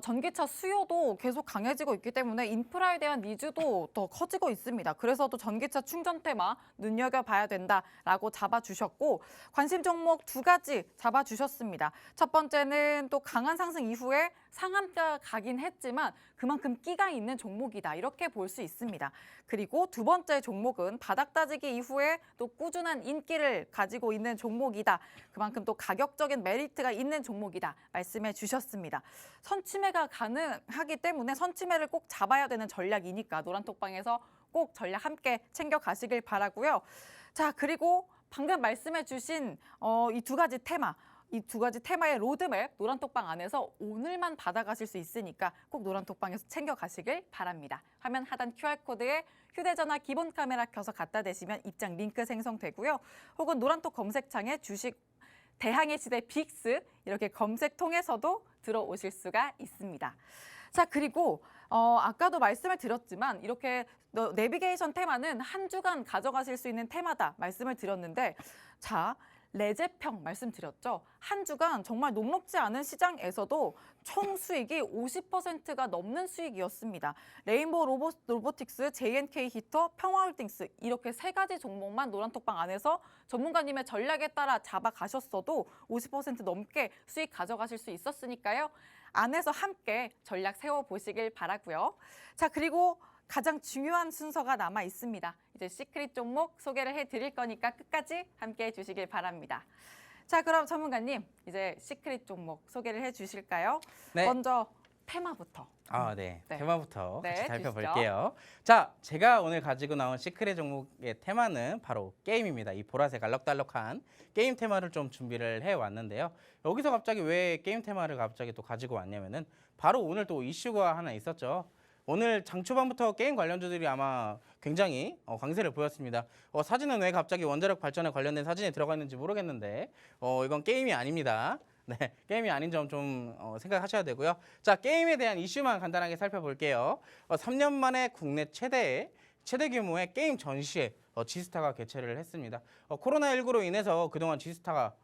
전기차 수요도 계속 강해지고 있기 때문에 인프라에 대한 니즈도 더 커지고 있습니다. 그래서 또 전기차 충전 테마 눈여겨봐야 된다라고 잡아주셨고 관심 종목 두 가지 잡아주셨습니다. 첫 번째는 또 강한 상승 이후에 상한가 가긴 했지만 그만큼 끼가 있는 종목이다 이렇게 볼 수 있습니다. 그리고 두 번째 종목은 바닥 다지기 이후에 또 꾸준한 인기를 가지고 있는 종목이다. 그만큼 또 가격적인 메리트가 있는 종목이다 말씀해 주셨습니다. 선취매가 가능하기 때문에 선취매를 꼭 잡아야 되는 전략이니까 노란톡방에서 꼭 전략 함께 챙겨 가시길 바라고요. 자, 그리고 방금 말씀해 주신 이 두 가지 테마. 이 두 가지 테마의 로드맵 노란톡방 안에서 오늘만 받아가실 수 있으니까 꼭 노란톡방에서 챙겨가시길 바랍니다. 화면 하단 QR코드에 휴대전화 기본 카메라 켜서 갖다 대시면 입장 링크 생성되고요. 혹은 노란톡 검색창에 주식 대항해 시대 빅스 이렇게 검색 통해서도 들어오실 수가 있습니다. 자, 그리고 아까도 말씀을 드렸지만 이렇게 내비게이션 테마는 한 주간 가져가실 수 있는 테마다 말씀을 드렸는데 자, 레제평 말씀드렸죠. 한 주간 정말 녹록지 않은 시장에서도 총 수익이 50%가 넘는 수익이었습니다. 레인보우 로보틱스, JNK 히터, 평화홀딩스 이렇게 세 가지 종목만 노란톡방 안에서 전문가님의 전략에 따라 잡아가셨어도 50% 넘게 수익 가져가실 수 있었으니까요. 안에서 함께 전략 세워보시길 바라고요. 자, 그리고 가장 중요한 순서가 남아 있습니다. 이제 시크릿 종목 소개를 해드릴 거니까 끝까지 함께 해주시길 바랍니다. 자, 그럼 전문가님 이제 시크릿 종목 소개를 해주실까요? 네. 먼저 테마부터. 네. 네. 테마부터 같이 네, 살펴볼게요. 자, 제가 오늘 가지고 나온 시크릿 종목의 테마는 바로 게임입니다. 이 보라색 알록달록한 게임 테마를 좀 준비를 해왔는데요. 여기서 갑자기 왜 게임 테마를 갑자기 또 가지고 왔냐면은 바로 오늘 또 이슈가 하나 있었죠. 오늘 장 초반부터 게임 관련주들이 아마 굉장히 강세를 보였습니다. 사진은 왜 갑자기 원자력 발전에 관련된 사진이 들어가 있는지 모르겠는데 이건 게임이 아닙니다. 네, 게임이 아닌 점 좀 생각하셔야 되고요. 자, 게임에 대한 이슈만 간단하게 살펴볼게요. 3년 만에 국내 최대 규모의 게임 전시회 지스타가 개최를 했습니다. 코로나19로 인해서 그동안 지스타가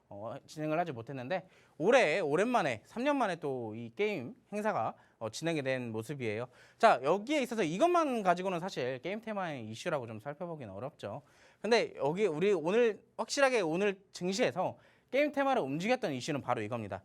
진행을 하지 못했는데 올해 오랜만에 3년 만에 또 이 게임 행사가 진행이 된 모습이에요. 자, 여기에 있어서 이것만 가지고는 사실 게임 테마의 이슈라고 좀 살펴보기는 어렵죠. 근데 여기 우리 오늘 확실하게 오늘 증시에서 게임 테마를 움직였던 이슈는 바로 이겁니다.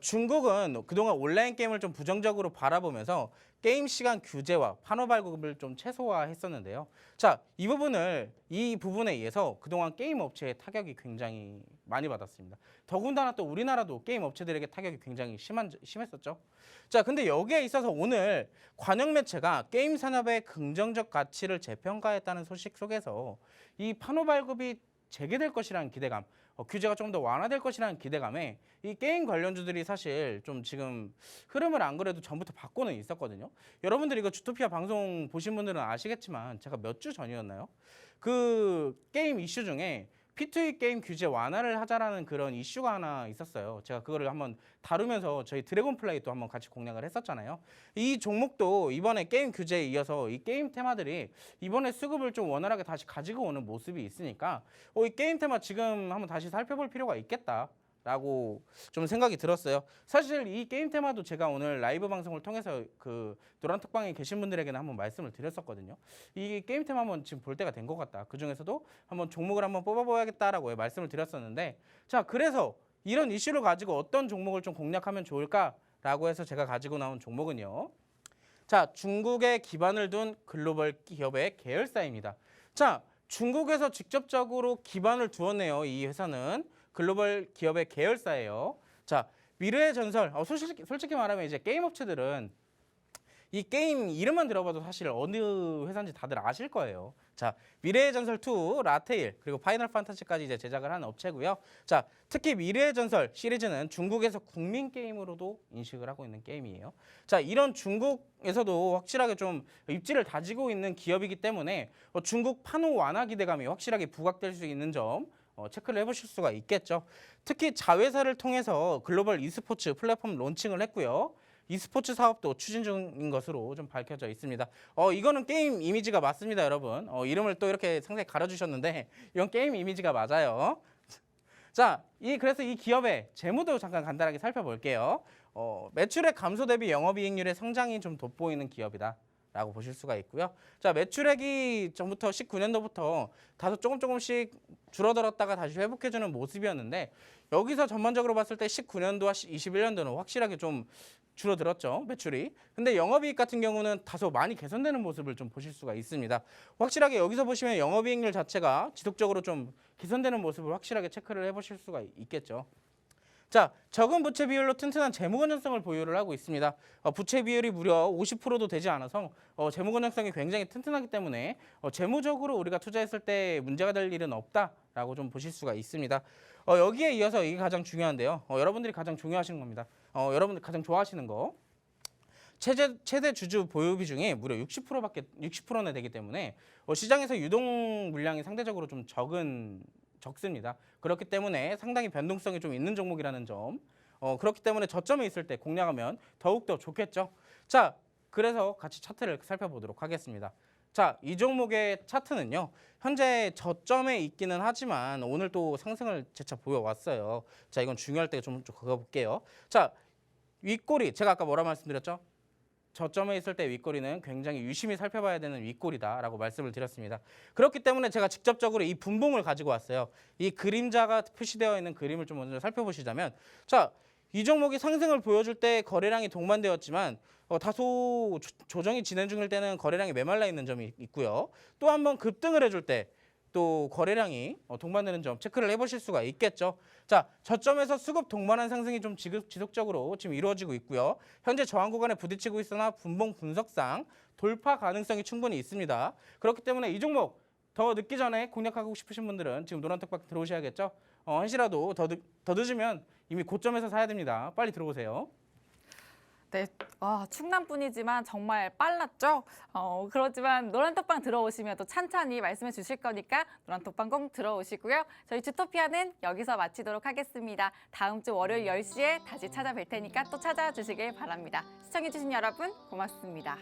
중국은 그동안 온라인 게임을 좀 부정적으로 바라보면서 게임 시간 규제와 판호 발급을 좀 최소화했었는데요. 자, 이 부분에 의해서 그동안 게임 업체의 타격이 굉장히 많이 받았습니다. 더군다나 또 우리나라도 게임 업체들에게 타격이 굉장히 심했었죠. 자, 근데 여기에 있어서 오늘 관영 매체가 게임 산업의 긍정적 가치를 재평가했다는 소식 속에서 이 판호 발급이 재개될 것이라는 기대감, 규제가 좀 더 완화될 것이라는 기대감에 이 게임 관련주들이 사실 좀 지금 흐름을 안 그래도 전부터 바꿔는 있었거든요. 여러분들 이거 주토피아 방송 보신 분들은 아시겠지만 제가 몇 주 전이었나요? 그 게임 이슈 중에 P2E 게임 규제 완화를 하자라는 그런 이슈가 하나 있었어요. 제가 그거를 한번 다루면서 저희 드래곤플레이 또 한번 같이 공략을 했었잖아요. 이 종목도 이번에 게임 규제에 이어서 이 게임 테마들이 이번에 수급을 좀 원활하게 다시 가지고 오는 모습이 있으니까 이 게임 테마 지금 한번 다시 살펴볼 필요가 있겠다. 라고 좀 생각이 들었어요. 사실 이 게임 테마도 제가 오늘 라이브 방송을 통해서 그 노란톡방에 계신 분들에게는 한번 말씀을 드렸었거든요. 이 게임 테마 한번 지금 볼 때가 된 것 같다. 그 중에서도 한번 종목을 한번 뽑아봐야겠다라고 말씀을 드렸었는데, 자, 그래서 이런 이슈를 가지고 어떤 종목을 좀 공략하면 좋을까라고 해서 제가 가지고 나온 종목은요. 자, 중국에 기반을 둔 글로벌 기업의 계열사입니다. 자, 중국에서 직접적으로 기반을 두었네요. 이 회사는. 글로벌 기업의 계열사예요. 자, 미래의 전설. 솔직히 말하면 이제 게임 업체들은 이 게임 이름만 들어봐도 사실 어느 회사인지 다들 아실 거예요. 자, 미래의 전설 2, 라테일, 그리고 파이널 판타지까지 이제 제작을 한 업체고요. 자, 특히 미래의 전설 시리즈는 중국에서 국민 게임으로도 인식을 하고 있는 게임이에요. 자, 이런 중국에서도 확실하게 좀 입지를 다지고 있는 기업이기 때문에 중국 판호 완화 기대감이 확실하게 부각될 수 있는 점 체크를 해보실 수가 있겠죠. 특히 자회사를 통해서 글로벌 e스포츠 플랫폼 론칭을 했고요. e스포츠 사업도 추진 중인 것으로 좀 밝혀져 있습니다. 이거는 게임 이미지가 맞습니다, 여러분. 이름을 또 이렇게 상세히 가려주셨는데 이건 게임 이미지가 맞아요. 자, 그래서 이 기업의 재무도 잠깐 간단하게 살펴볼게요. 매출액 감소 대비 영업이익률의 성장이 좀 돋보이는 기업이다. 라고 보실 수가 있고요. 자, 매출액이 전부터 19년도부터 다소 조금씩 줄어들었다가 다시 회복해주는 모습이었는데 여기서 전반적으로 봤을 때 19년도와 21년도는 확실하게 좀 줄어들었죠, 매출이. 근데 영업이익 같은 경우는 다소 많이 개선되는 모습을 좀 보실 수가 있습니다. 확실하게 여기서 보시면 영업이익률 자체가 지속적으로 좀 개선되는 모습을 확실하게 체크를 해보실 수가 있겠죠. 자, 적은 부채 비율로 튼튼한 재무 건전성을 보유를 하고 있습니다. 부채 비율이 무려 50%도 되지 않아서 재무 건전성이 굉장히 튼튼하기 때문에 재무적으로 우리가 투자했을 때 문제가 될 일은 없다라고 좀 보실 수가 있습니다. 여기에 이어서 이게 가장 중요한데요. 여러분들이 가장 중요하신 겁니다. 여러분들 가장 좋아하시는 거. 최대 주주 보유 비중이 무려 60%나 되기 때문에 시장에서 유동 물량이 상대적으로 좀 적습니다. 그렇기 때문에 상당히 변동성이 좀 있는 종목이라는 점. 그렇기 때문에 저점에 있을 때 공략하면 더욱더 좋겠죠. 자, 그래서 같이 차트를 살펴보도록 하겠습니다. 자, 이 종목의 차트는요. 현재 저점에 있기는 하지만 오늘 또 상승을 재차 보여왔어요. 자, 이건 중요할 때 좀 긁어볼게요. 자, 윗꼬리 제가 아까 뭐라 말씀드렸죠? 저점에 있을 때 윗꼬리는 굉장히 유심히 살펴봐야 되는 윗꼬리다라고 말씀을 드렸습니다. 그렇기 때문에 제가 직접적으로 이 분봉을 가지고 왔어요. 이 그림자가 표시되어 있는 그림을 좀 먼저 살펴보시자면, 자, 이 종목이 상승을 보여줄 때 거래량이 동반되었지만 다소 조정이 진행 중일 때는 거래량이 메말라 있는 점이 있고요. 또 한번 급등을 해줄 때 또 거래량이 동반되는 점 체크를 해보실 수가 있겠죠. 자, 저점에서 수급 동반한 상승이 좀 지속적으로 지금 이루어지고 있고요. 현재 저항 구간에 부딪히고 있으나 분봉 분석상 돌파 가능성이 충분히 있습니다. 그렇기 때문에 이 종목 더 늦기 전에 공략하고 싶으신 분들은 지금 노란톡방 들어오셔야겠죠. 한시라도 더 늦으면 이미 고점에서 사야 됩니다. 빨리 들어오세요. 네, 충남뿐이지만 정말 빨랐죠? 그렇지만 노란톡방 들어오시면 또 찬찬히 말씀해 주실 거니까 노란톡방 꼭 들어오시고요. 저희 주토피아는 여기서 마치도록 하겠습니다. 다음 주 월요일 10시에 다시 찾아뵐 테니까 또 찾아주시길 바랍니다. 시청해 주신 여러분 고맙습니다.